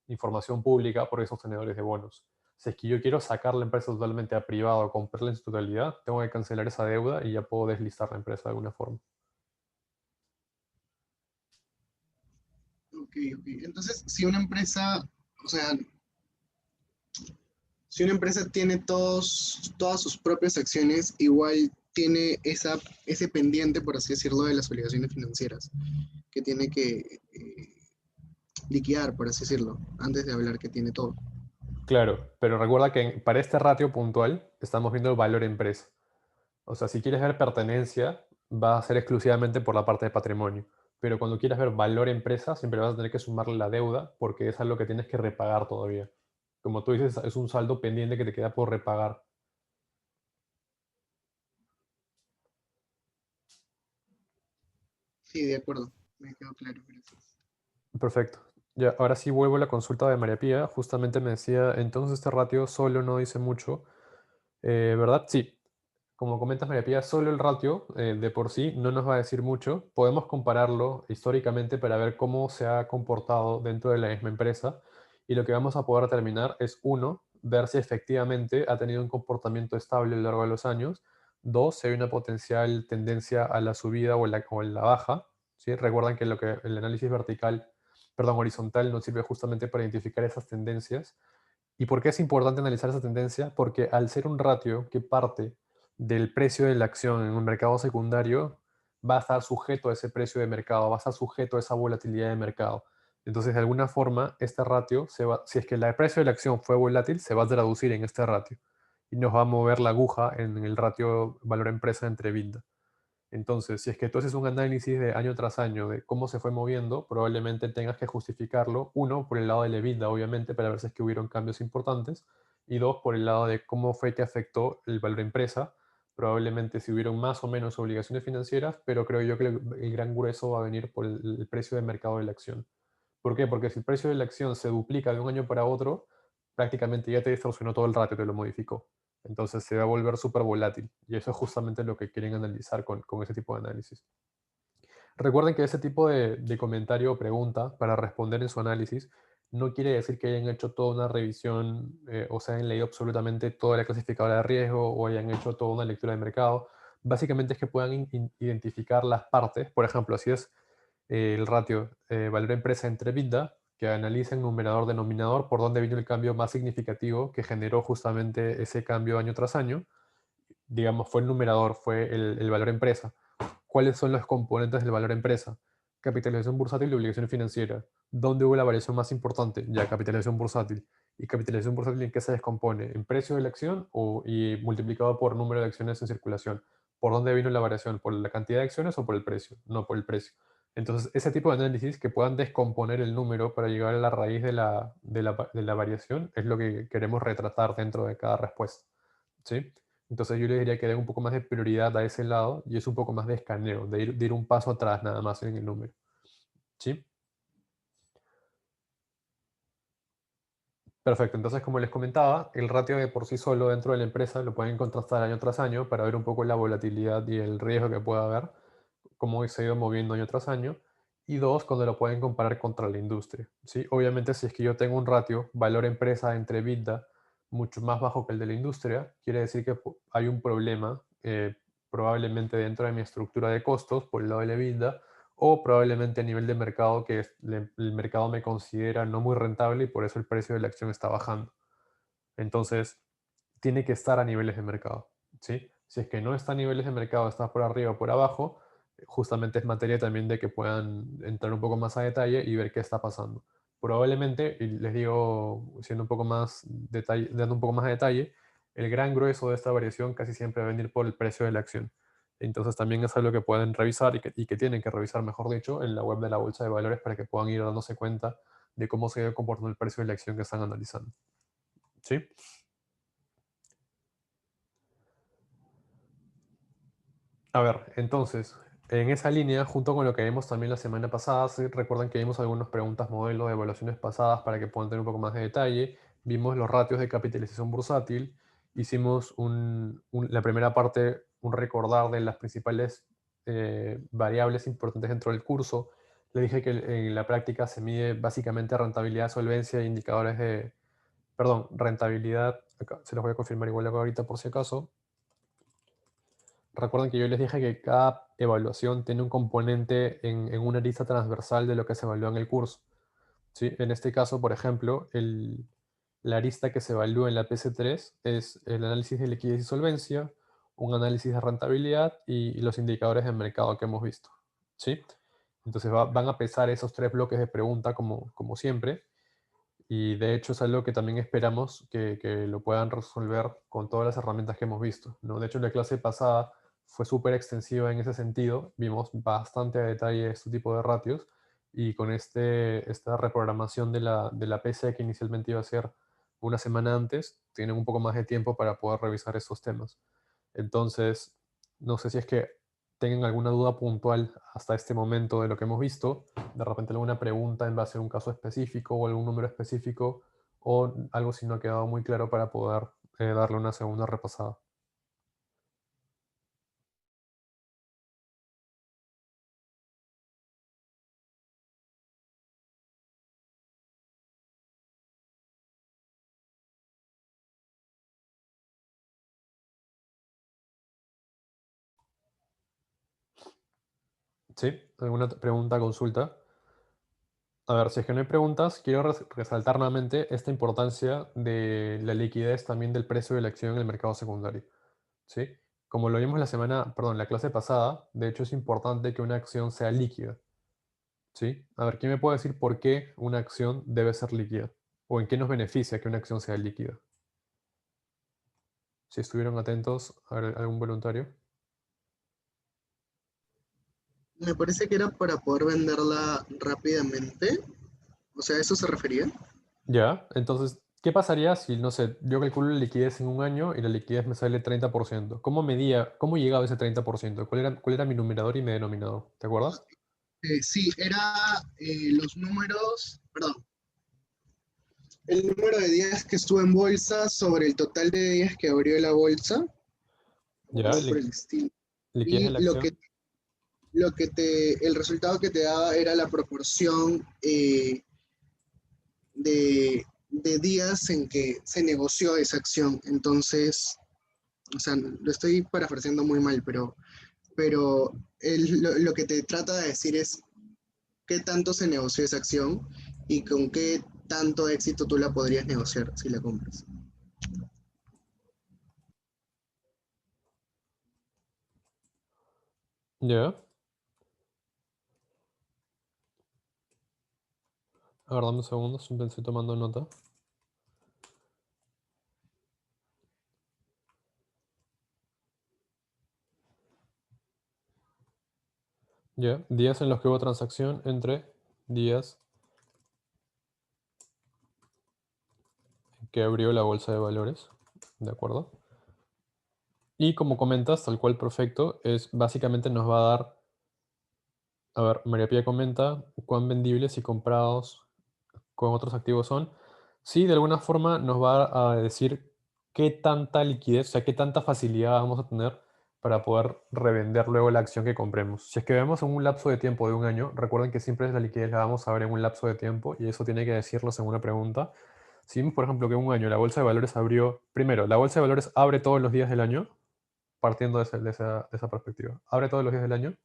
[SPEAKER 1] información pública por esos tenedores de bonos. Si es que yo quiero sacar la empresa totalmente a privado o comprarla en su totalidad, tengo que cancelar esa deuda y ya puedo deslistar la empresa de alguna forma.
[SPEAKER 3] Ok, ok. Entonces, si una empresa, o sea, si una empresa tiene todas sus propias acciones, igual tiene ese pendiente, por así decirlo, de las obligaciones financieras que tiene que liquidar, por así decirlo, antes de hablar que tiene todo.
[SPEAKER 1] Claro, pero recuerda que para este ratio puntual estamos viendo el valor empresa. O sea, si quieres ver pertenencia, va a ser exclusivamente por la parte de patrimonio. Pero cuando quieras ver valor empresa, siempre vas a tener que sumarle la deuda porque es algo que tienes que repagar todavía. Como tú dices, es un saldo pendiente que te queda por repagar.
[SPEAKER 3] Sí, de acuerdo. Me quedó claro, gracias.
[SPEAKER 1] Perfecto. Ya, ahora sí vuelvo a la consulta de María Pía. Justamente me decía, entonces este ratio solo no dice mucho. ¿Verdad? Sí. Como comentas, María Pía, solo el ratio de por sí no nos va a decir mucho. Podemos compararlo históricamente para ver cómo se ha comportado dentro de la misma empresa. Y lo que vamos a poder determinar es, uno, ver si efectivamente ha tenido un comportamiento estable a lo largo de los años. Dos, si hay una potencial tendencia a la subida o en la baja. ¿Sí? Recuerden que el análisis horizontal nos sirve justamente para identificar esas tendencias. ¿Y por qué es importante analizar esa tendencia? Porque al ser un ratio que parte del precio de la acción en un mercado secundario, va a estar sujeto a ese precio de mercado, va a estar sujeto a esa volatilidad de mercado. Entonces, de alguna forma, este ratio, si es que el precio de la acción fue volátil, se va a traducir en este ratio y nos va a mover la aguja en el ratio valor empresa entre EBITDA. Entonces, si es que tú haces un análisis de año tras año de cómo se fue moviendo, probablemente tengas que justificarlo, uno, por el lado del EBITDA, obviamente, para ver si es que hubieron cambios importantes, y dos, por el lado de cómo fue que afectó el valor empresa, probablemente si hubieron más o menos obligaciones financieras, pero creo yo que el gran grueso va a venir por el precio de mercado de la acción. ¿Por qué? Porque si el precio de la acción se duplica de un año para otro, prácticamente ya te distorsionó todo el ratio, te lo modificó. Entonces se va a volver súper volátil. Y eso es justamente lo que quieren analizar con ese tipo de análisis. Recuerden que ese tipo de comentario o pregunta para responder en su análisis no quiere decir que hayan hecho toda una revisión o se hayan leído absolutamente toda la clasificadora de riesgo o hayan hecho toda una lectura de mercado. Básicamente es que puedan identificar las partes. Por ejemplo, si es el ratio valor empresa entre EBITDA, que analiza en numerador-denominador por dónde vino el cambio más significativo que generó justamente ese cambio año tras año. Digamos, fue el numerador, fue el valor empresa. ¿Cuáles son los componentes del valor empresa? Capitalización bursátil y obligación financiera. ¿Dónde hubo la variación más importante? Ya, capitalización bursátil. ¿Y capitalización bursátil en qué se descompone? ¿En precio de la acción y multiplicado por número de acciones en circulación? ¿Por dónde vino la variación? ¿Por la cantidad de acciones o por el precio? No, por el precio. Entonces, ese tipo de análisis que puedan descomponer el número para llegar a la raíz de la variación es lo que queremos retratar dentro de cada respuesta. ¿Sí? Entonces yo le diría que den un poco más de prioridad a ese lado y es un poco más de escaneo, de ir un paso atrás nada más en el número. ¿Sí? Perfecto, entonces como les comentaba, el ratio de por sí solo dentro de la empresa lo pueden contrastar año tras año para ver un poco la volatilidad y el riesgo que pueda haber, cómo se ha ido moviendo año tras año. Y dos, cuando lo pueden comparar contra la industria. ¿Sí? Obviamente si es que yo tengo un ratio valor empresa entre EBITDA mucho más bajo que el de la industria, quiere decir que hay un problema probablemente dentro de mi estructura de costos por el lado de la EBITDA o probablemente a nivel de mercado que el mercado me considera no muy rentable y por eso el precio de la acción está bajando. Entonces, tiene que estar a niveles de mercado. ¿Sí? Si es que no está a niveles de mercado, está por arriba o por abajo, justamente es materia también de que puedan entrar un poco más a detalle y ver qué está pasando. Probablemente, y les digo, siendo un poco más dando un poco más de detalle, el gran grueso de esta variación casi siempre va a venir por el precio de la acción. Entonces también es algo que pueden revisar y que tienen que revisar, mejor dicho, en la web de la Bolsa de Valores para que puedan ir dándose cuenta de cómo se va comportando el precio de la acción que están analizando. ¿Sí? A ver, entonces, en esa línea, junto con lo que vimos también la semana pasada, recuerdan que vimos algunas preguntas modelo de evaluaciones pasadas para que puedan tener un poco más de detalle. Vimos los ratios de capitalización bursátil. Hicimos la primera parte, un recordar de las principales variables importantes dentro del curso. Le dije que en la práctica se mide básicamente rentabilidad, solvencia e indicadores perdón, rentabilidad, acá, se los voy a confirmar igual acá ahorita por si acaso. Recuerden que yo les dije que cada evaluación tiene un componente en una lista transversal de lo que se evalúa en el curso. ¿Sí? En este caso, por ejemplo, la lista que se evalúa en la PC3 es el análisis de liquidez y solvencia, un análisis de rentabilidad y los indicadores de mercado que hemos visto. ¿Sí? Entonces van a pesar esos tres bloques de pregunta como siempre. Y de hecho es algo que también esperamos que lo puedan resolver con todas las herramientas que hemos visto, ¿no? De hecho, en la clase pasada fue súper extensiva en ese sentido. Vimos bastante a detalle este tipo de ratios y con esta reprogramación de la PC que inicialmente iba a ser una semana antes, tienen un poco más de tiempo para poder revisar estos temas. Entonces, no sé si es que tengan alguna duda puntual hasta este momento de lo que hemos visto, de repente alguna pregunta en base a un caso específico o algún número específico, o algo si no ha quedado muy claro para poder darle una segunda repasada. ¿Sí? ¿Alguna pregunta, consulta? A ver, si es que no hay preguntas, quiero resaltar nuevamente esta importancia de la liquidez también del precio de la acción en el mercado secundario. ¿Sí? como lo vimos la clase pasada, de hecho es importante que una acción sea líquida. ¿Sí? A ver, ¿quién me puede decir por qué una acción debe ser líquida? ¿O en qué nos beneficia que una acción sea líquida? Si estuvieron atentos, a ver, algún voluntario.
[SPEAKER 3] Me parece que era para poder venderla rápidamente. O sea, ¿a eso se refería?
[SPEAKER 1] Ya, entonces, ¿qué pasaría si, no sé, yo calculo la liquidez en un año y la liquidez me sale 30%? ¿Cómo llegaba ese 30%? ¿Cuál era mi numerador y mi denominador? ¿Te acuerdas?
[SPEAKER 3] Sí, era los números, perdón, el número de días que estuvo en bolsa sobre el total de días que abrió la bolsa, o
[SPEAKER 1] Ya,
[SPEAKER 3] algo por el estilo.
[SPEAKER 1] liquidez de
[SPEAKER 3] Y
[SPEAKER 1] la acción.
[SPEAKER 3] el resultado que te daba era la proporción de días en que se negoció esa acción. Entonces, o sea, lo estoy parafraseando muy mal, pero lo que te trata de decir es qué tanto se negoció esa acción y con qué tanto éxito tú la podrías negociar si la compras.
[SPEAKER 1] Ya. A ver, dame un segundo, siempre estoy tomando nota. Ya, días en los que hubo transacción entre días que abrió la bolsa de valores. ¿De acuerdo? Y como comentas, tal cual perfecto, es básicamente nos va a dar, a ver, María Pía comenta cuán vendibles y comprados con otros activos son. Sí, de alguna forma nos va a decir qué tanta liquidez, o sea, qué tanta facilidad vamos a tener para poder revender luego la acción que compremos. Si es que vemos en un lapso de tiempo de un año, recuerden que siempre la liquidez la vamos a ver en un lapso de tiempo y eso tiene que decirlo según una pregunta. Si vemos, por ejemplo, que en un año la bolsa de valores abrió, primero, la bolsa de valores abre todos los días del año, partiendo de esa perspectiva. ¿Abre todos los días del año?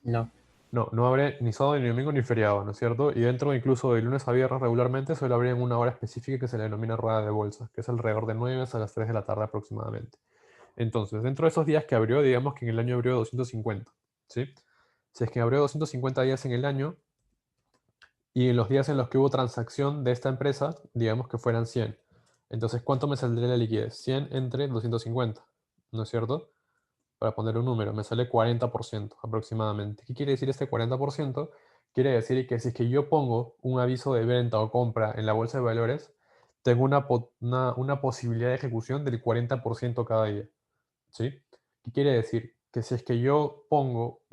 [SPEAKER 4] No.
[SPEAKER 1] No, no abre ni sábado, ni domingo, ni feriado, ¿no es cierto? Y dentro incluso de lunes a viernes regularmente suele abrir en una hora específica que se le denomina rueda de bolsa, que es alrededor de 9 a las 3 de la tarde aproximadamente. Entonces, dentro de esos días que abrió, digamos que en el año abrió 250, ¿sí? Si es que abrió 250 días en el año y en los días en los que hubo transacción de esta empresa, digamos que fueran 100. Entonces, ¿cuánto me saldría la liquidez? 100 entre 250, ¿no es cierto? Para poner un número, me sale 40% aproximadamente. ¿Qué quiere decir este 40%? Quiere decir que si es que yo pongo un aviso de venta o compra en la bolsa de valores, tengo una posibilidad de ejecución del 40% cada día. ¿Sí? ¿Qué quiere decir? Que si es que yo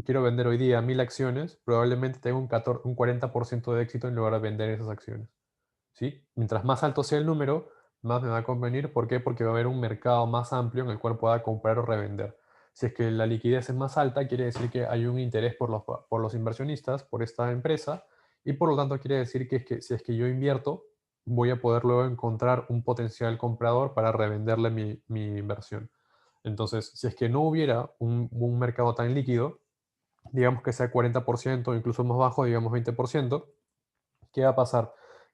[SPEAKER 1] quiero vender hoy día 1000 acciones, probablemente tengo un 40% de éxito en lograr vender esas acciones. ¿Sí? Mientras más alto sea el número, más me va a convenir. ¿Por qué? Porque va a haber un mercado más amplio en el cual pueda comprar o revender. Si es que la liquidez es más alta, quiere decir que hay un interés por los inversionistas, por esta empresa, y por lo tanto quiere decir que si es que yo invierto, voy a poder luego encontrar un potencial comprador para revenderle mi inversión. Entonces, si es que no hubiera un mercado tan líquido, digamos que sea 40% o incluso más bajo, digamos 20%, ¿qué va a pasar?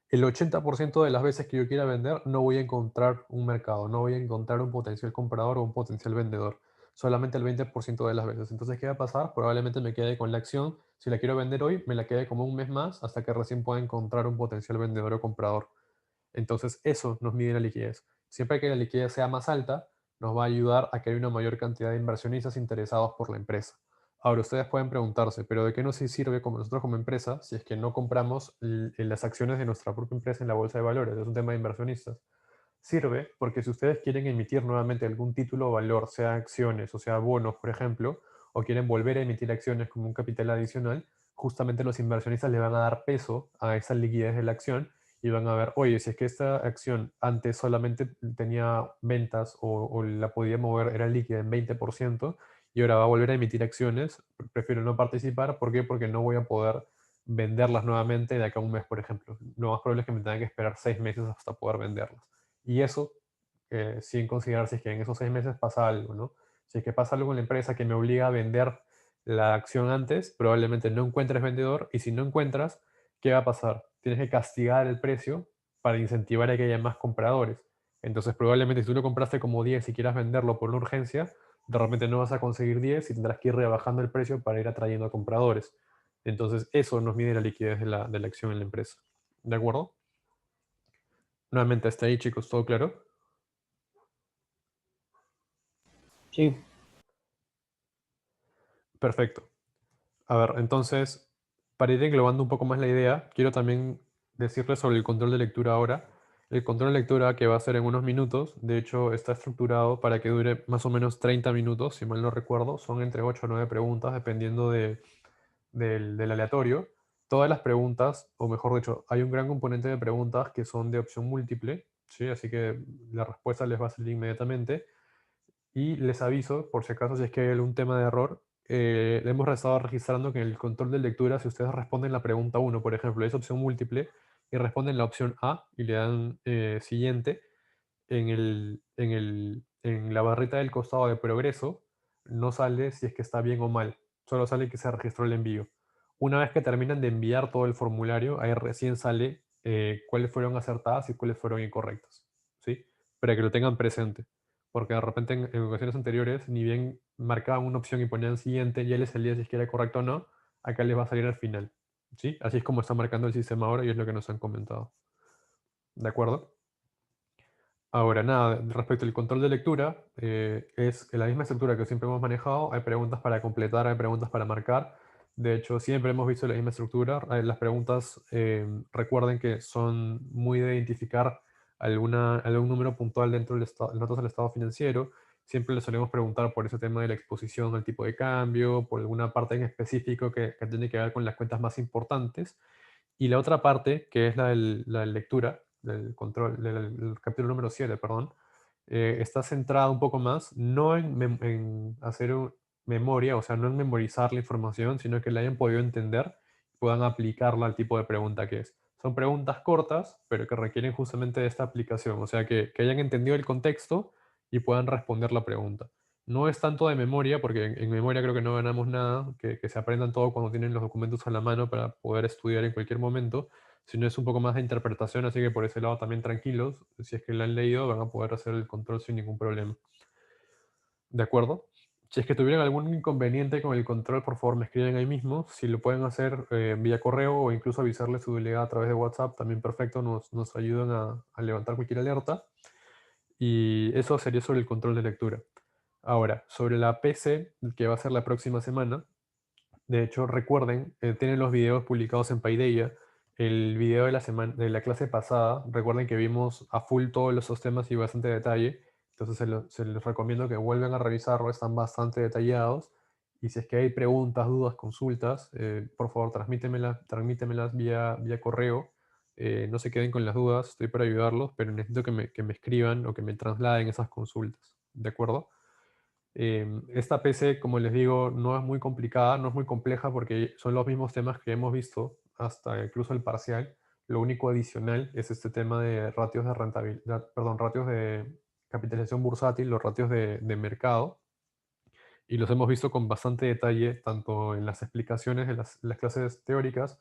[SPEAKER 1] El 80% de las veces que yo quiera vender no voy a encontrar un mercado, no voy a encontrar un potencial comprador o un potencial vendedor. Solamente el 20% de las veces. Entonces, ¿qué va a pasar? Probablemente me quede con la acción. Si la quiero vender hoy, me la quede como un mes más hasta que recién pueda encontrar un potencial vendedor o comprador. Entonces, eso nos mide la liquidez. Siempre que la liquidez sea más alta, nos va a ayudar a que haya una mayor cantidad de inversionistas interesados por la empresa. Ahora, ustedes pueden preguntarse, ¿pero de qué nos sirve como nosotros como empresa si es que no compramos las acciones de nuestra propia empresa en la bolsa de valores? Es un tema de inversionistas. Sirve porque si ustedes quieren emitir nuevamente algún título o valor, sea acciones o sea bonos, por ejemplo, o quieren volver a emitir acciones como un capital adicional, justamente los inversionistas le van a dar peso a esa liquidez de la acción y van a ver, oye, si es que esta acción antes solamente tenía ventas o la podía mover, era líquida en 20% y ahora va a volver a emitir acciones, prefiero no participar. ¿Por qué? Porque no voy a poder venderlas nuevamente de acá a un mes, por ejemplo. Lo más probable es que me tenga que esperar 6 meses hasta poder venderlas. Y eso, sin considerar si es que en esos 6 meses pasa algo, ¿no? Si es que pasa algo en la empresa que me obliga a vender la acción antes, probablemente no encuentres vendedor y si no encuentras, ¿qué va a pasar? Tienes que castigar el precio para incentivar a que haya más compradores. Entonces, probablemente si tú lo compraste como 10 y quieras venderlo por una urgencia, de repente no vas a conseguir 10 y tendrás que ir rebajando el precio para ir atrayendo a compradores. Entonces, eso nos mide la liquidez de la acción en la empresa. ¿De acuerdo? Nuevamente, hasta ahí, chicos, ¿todo claro?
[SPEAKER 4] Sí,
[SPEAKER 1] Perfecto. A ver, entonces, para ir englobando un poco más la idea, quiero también decirles sobre el control de lectura ahora. El control de lectura que va a ser en unos minutos, de hecho, está estructurado para que dure más o menos 30 minutos, si mal no recuerdo. Son entre 8 o 9 preguntas, dependiendo del aleatorio. Todas las preguntas, o mejor dicho, hay un gran componente de preguntas que son de opción múltiple, ¿sí? Así que la respuesta les va a salir inmediatamente. Y les aviso, por si acaso, si es que hay algún tema de error, hemos estado registrando que en el control de lectura, si ustedes responden la pregunta 1, por ejemplo, es opción múltiple, y responden la opción A y le dan siguiente, en la barrita del costado de progreso, no sale si es que está bien o mal, solo sale que se registró el envío. Una vez que terminan de enviar todo el formulario, ahí recién sale cuáles fueron acertadas y cuáles fueron incorrectas, ¿sí? Para que lo tengan presente. Porque de repente en ocasiones anteriores, ni bien marcaban una opción y ponían siguiente, ya les salía si es que era correcto o no, acá les va a salir al final, ¿sí? Así es como está marcando el sistema ahora y es lo que nos han comentado. ¿De acuerdo? Ahora, nada, respecto al control de lectura, es la misma estructura que siempre hemos manejado. Hay preguntas para completar, hay preguntas para marcar. De hecho, siempre hemos visto la misma estructura. Las preguntas, recuerden que son muy de identificar algún número puntual dentro del datos del estado financiero. Siempre les solemos preguntar por ese tema de la exposición al tipo de cambio, por alguna parte en específico que tiene que ver con las cuentas más importantes. Y la otra parte, que es la lectura, del control, del capítulo número 7, perdón, está centrada un poco más, no en hacer memoria, o sea, no en memorizar la información, sino que la hayan podido entender y puedan aplicarla al tipo de pregunta que es. Son preguntas cortas, pero que requieren justamente de esta aplicación, o sea, que hayan entendido el contexto y puedan responder la pregunta. No es tanto de memoria, porque en memoria creo que no ganamos nada, que se aprendan todo cuando tienen los documentos a la mano para poder estudiar en cualquier momento, sino es un poco más de interpretación, así que por ese lado también tranquilos, si es que la han leído van a poder hacer el control sin ningún problema. ¿De acuerdo? Si es que tuvieran algún inconveniente con el control, por favor me escriben ahí mismo. Si lo pueden hacer vía correo o incluso avisarle a su delegada a través de WhatsApp, también perfecto, nos ayudan a levantar cualquier alerta. Y eso sería sobre el control de lectura. Ahora, sobre la PC, que va a ser la próxima semana, de hecho, recuerden, tienen los videos publicados en Paideia. El video de la semana, de la clase pasada, recuerden que vimos a full todos esos temas y bastante detalle. Entonces se les recomiendo que vuelvan a revisarlo, están bastante detallados. Y si es que hay preguntas, dudas, consultas, por favor transmítemelas vía correo. No se queden con las dudas, estoy para ayudarlos, pero necesito que me escriban o que me trasladen esas consultas. ¿De acuerdo? Esta PC, como les digo, no es muy complicada, no es muy compleja porque son los mismos temas que hemos visto hasta incluso el parcial. Lo único adicional es este tema de ratios de rentabilidad, perdón, ratios de capitalización bursátil, los ratios de mercado. Y los hemos visto con bastante detalle, tanto en las explicaciones de las clases teóricas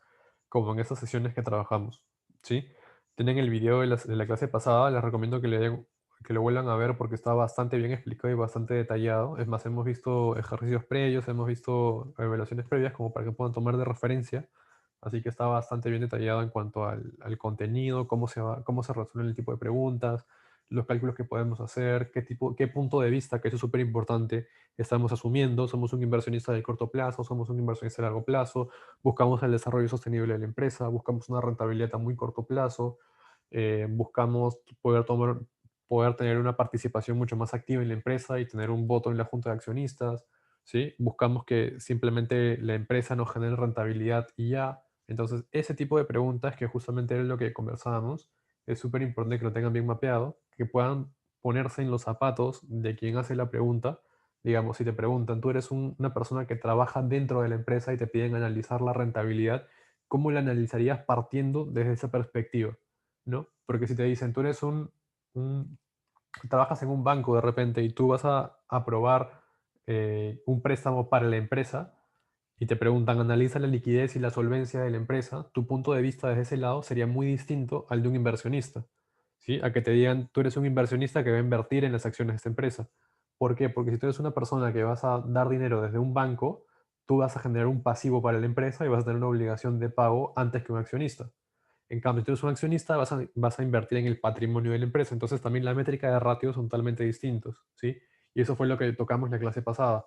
[SPEAKER 1] como en estas sesiones que trabajamos. ¿Sí? Tienen el video de la clase pasada, les recomiendo que lo vuelvan a ver porque está bastante bien explicado y bastante detallado. Es más, hemos visto ejercicios previos, hemos visto evaluaciones previas como para que puedan tomar de referencia. Así que está bastante bien detallado en cuanto al contenido, cómo se resuelven el tipo de preguntas, los cálculos que podemos hacer, qué punto de vista, que eso es súper importante, estamos asumiendo. Somos un inversionista de corto plazo, somos un inversionista de largo plazo, buscamos el desarrollo sostenible de la empresa, buscamos una rentabilidad a muy corto plazo, buscamos poder tener una participación mucho más activa en la empresa y tener un voto en la junta de accionistas, ¿sí? Buscamos que simplemente la empresa nos genere rentabilidad y ya. Entonces, ese tipo de preguntas, que justamente era lo que conversábamos, es súper importante que lo tengan bien mapeado, que puedan ponerse en los zapatos de quien hace la pregunta. Digamos, si te preguntan, tú eres una persona que trabaja dentro de la empresa y te piden analizar la rentabilidad, ¿cómo la analizarías partiendo desde esa perspectiva? ¿No? Porque si te dicen, tú eres un trabajas en un banco de repente y tú vas a aprobar un préstamo para la empresa y te preguntan, analiza la liquidez y la solvencia de la empresa, tu punto de vista desde ese lado sería muy distinto al de un inversionista. ¿Sí? A que te digan, tú eres un inversionista que va a invertir en las acciones de esta empresa. ¿Por qué? Porque si tú eres una persona que vas a dar dinero desde un banco, tú vas a generar un pasivo para la empresa y vas a tener una obligación de pago antes que un accionista. En cambio, si tú eres un accionista, vas a invertir en el patrimonio de la empresa. Entonces, también la métrica de ratios son totalmente distintos, ¿sí? Y eso fue lo que tocamos en la clase pasada,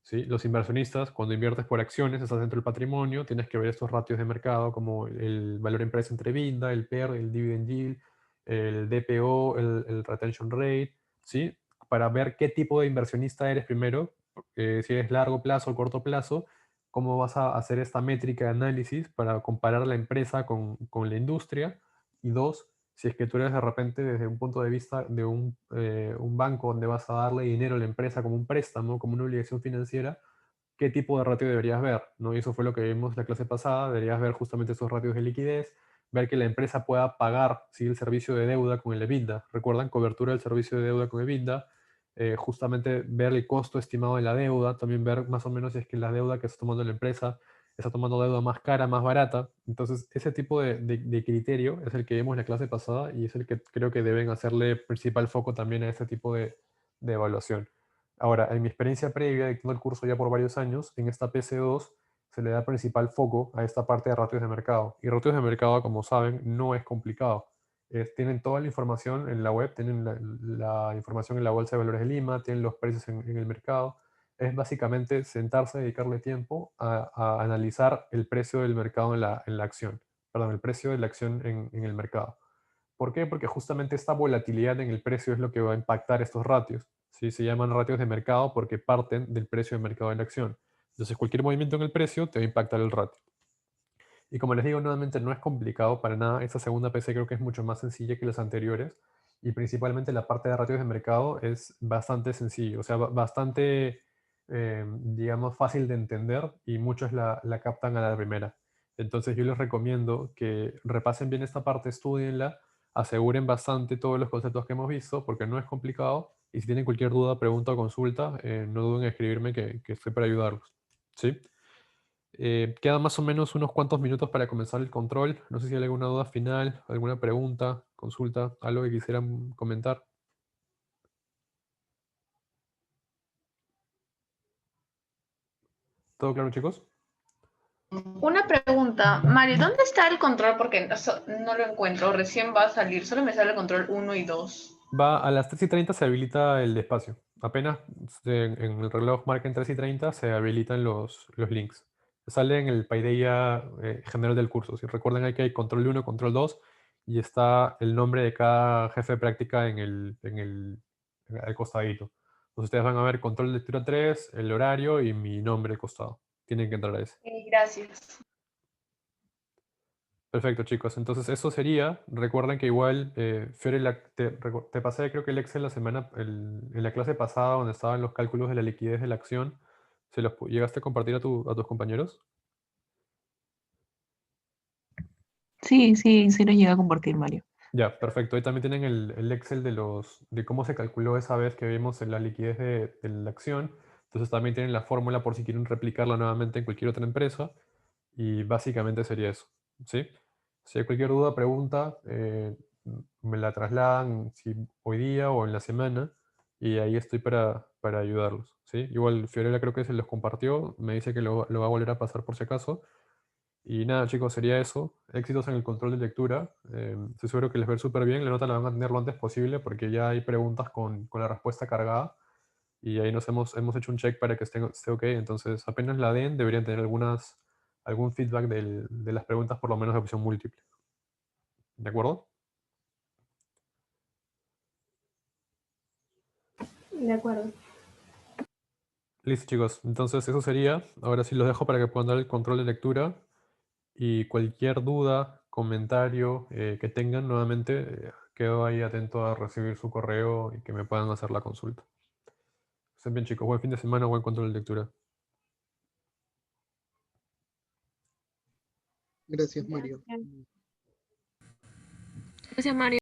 [SPEAKER 1] ¿sí? Los inversionistas, cuando inviertes por acciones, estás dentro del patrimonio, tienes que ver estos ratios de mercado como el valor empresa entre EBITDA, el PER, el dividend yield, el DPO, el retention rate, ¿sí? Para ver qué tipo de inversionista eres primero, si eres largo plazo o corto plazo, cómo vas a hacer esta métrica de análisis para comparar la empresa con la industria. Y dos, si es que tú eres de repente desde un punto de vista de un banco donde vas a darle dinero a la empresa como un préstamo, como una obligación financiera, qué tipo de ratio deberías ver, ¿no? Y eso fue lo que vimos la clase pasada, deberías ver justamente esos ratios de liquidez, ver que la empresa pueda pagar ¿sí? el servicio de deuda con el EBITDA. ¿Recuerdan? Cobertura del servicio de deuda con EBITDA. Justamente ver el costo estimado de la deuda, también ver más o menos si es que la deuda que está tomando la empresa está tomando deuda más cara, más barata. Entonces, ese tipo de criterio es el que vimos en la clase pasada y es el que creo que deben hacerle principal foco también a este tipo de evaluación. Ahora, en mi experiencia previa, dictando el curso ya por varios años, en esta PC2 se le da principal foco a esta parte de ratios de mercado. Y ratios de mercado, como saben, no es complicado. Tienen toda la información en la web, tienen la información en la Bolsa de Valores de Lima, tienen los precios en el mercado. Es básicamente sentarse, dedicarle tiempo a analizar el precio del mercado en la acción. Perdón, el precio de la acción en el mercado. ¿Por qué? Porque justamente esta volatilidad en el precio es lo que va a impactar estos ratios. ¿Sí? Se llaman ratios de mercado porque parten del precio de mercado de la acción. Entonces, cualquier movimiento en el precio te va a impactar el ratio. Y como les digo, nuevamente no es complicado para nada. Esta segunda PC creo que es mucho más sencilla que las anteriores. Y principalmente la parte de ratios de mercado es bastante sencillo, o sea, bastante, digamos, fácil de entender y muchos la captan a la primera. Entonces yo les recomiendo que repasen bien esta parte, estudienla, aseguren bastante todos los conceptos que hemos visto, porque no es complicado. Y si tienen cualquier duda, pregunta o consulta, no duden en escribirme que estoy para ayudarlos. ¿Sí? Quedan más o menos unos cuantos minutos para comenzar el control. No sé si hay alguna duda final, alguna pregunta, consulta, algo que quisieran comentar. ¿Todo claro, chicos?
[SPEAKER 2] Una pregunta, Mario, ¿dónde está el control? Porque no lo encuentro, recién va a salir, solo me sale el control 1 y 2.
[SPEAKER 1] Va a las 3:30 se habilita el espacio. Apenas en el reloj marquen 3:30 se habilitan los links. Sale en el paideia general del curso. Si recuerdan hay que hay control 1, control 2 y está el nombre de cada jefe de práctica al costadito. Entonces ustedes van a ver control de lectura 3, el horario y mi nombre al costado. Tienen que entrar a ese.
[SPEAKER 2] Gracias.
[SPEAKER 1] Perfecto, chicos. Entonces, eso sería. Recuerden que igual, Fiore, te pasé creo que el Excel en la clase pasada donde estaban los cálculos de la liquidez de la acción. ¿Llegaste a compartir a tus compañeros?
[SPEAKER 8] Sí, sí, sí lo llega a compartir, Mario.
[SPEAKER 1] Ya, perfecto. Ahí también tienen el Excel de cómo se calculó esa vez que vimos en la liquidez de la acción. Entonces, también tienen la fórmula por si quieren replicarla nuevamente en cualquier otra empresa. Y básicamente sería eso, ¿sí? Si hay cualquier duda, pregunta, me la trasladan si hoy día o en la semana y ahí estoy para ayudarlos, ¿sí? Igual Fiorella creo que se los compartió, me dice que lo va a volver a pasar por si acaso. Y nada, chicos, sería eso. Éxitos en el control de lectura. Estoy seguro que les va a ir súper bien. La nota la van a tener lo antes posible porque ya hay preguntas con la respuesta cargada y ahí hemos hecho un check para que esté ok. Entonces, apenas la den, deberían tener algún feedback de las preguntas, por lo menos de opción múltiple. ¿De acuerdo?
[SPEAKER 7] De acuerdo.
[SPEAKER 1] Listo, chicos. Entonces, eso sería. Ahora sí los dejo para que puedan dar el control de lectura y cualquier duda, comentario que tengan, nuevamente, quedo ahí atento a recibir su correo y que me puedan hacer la consulta. Estén bien, chicos. Buen fin de semana, buen control de lectura.
[SPEAKER 3] Gracias, Mario.
[SPEAKER 6] Gracias, Mario.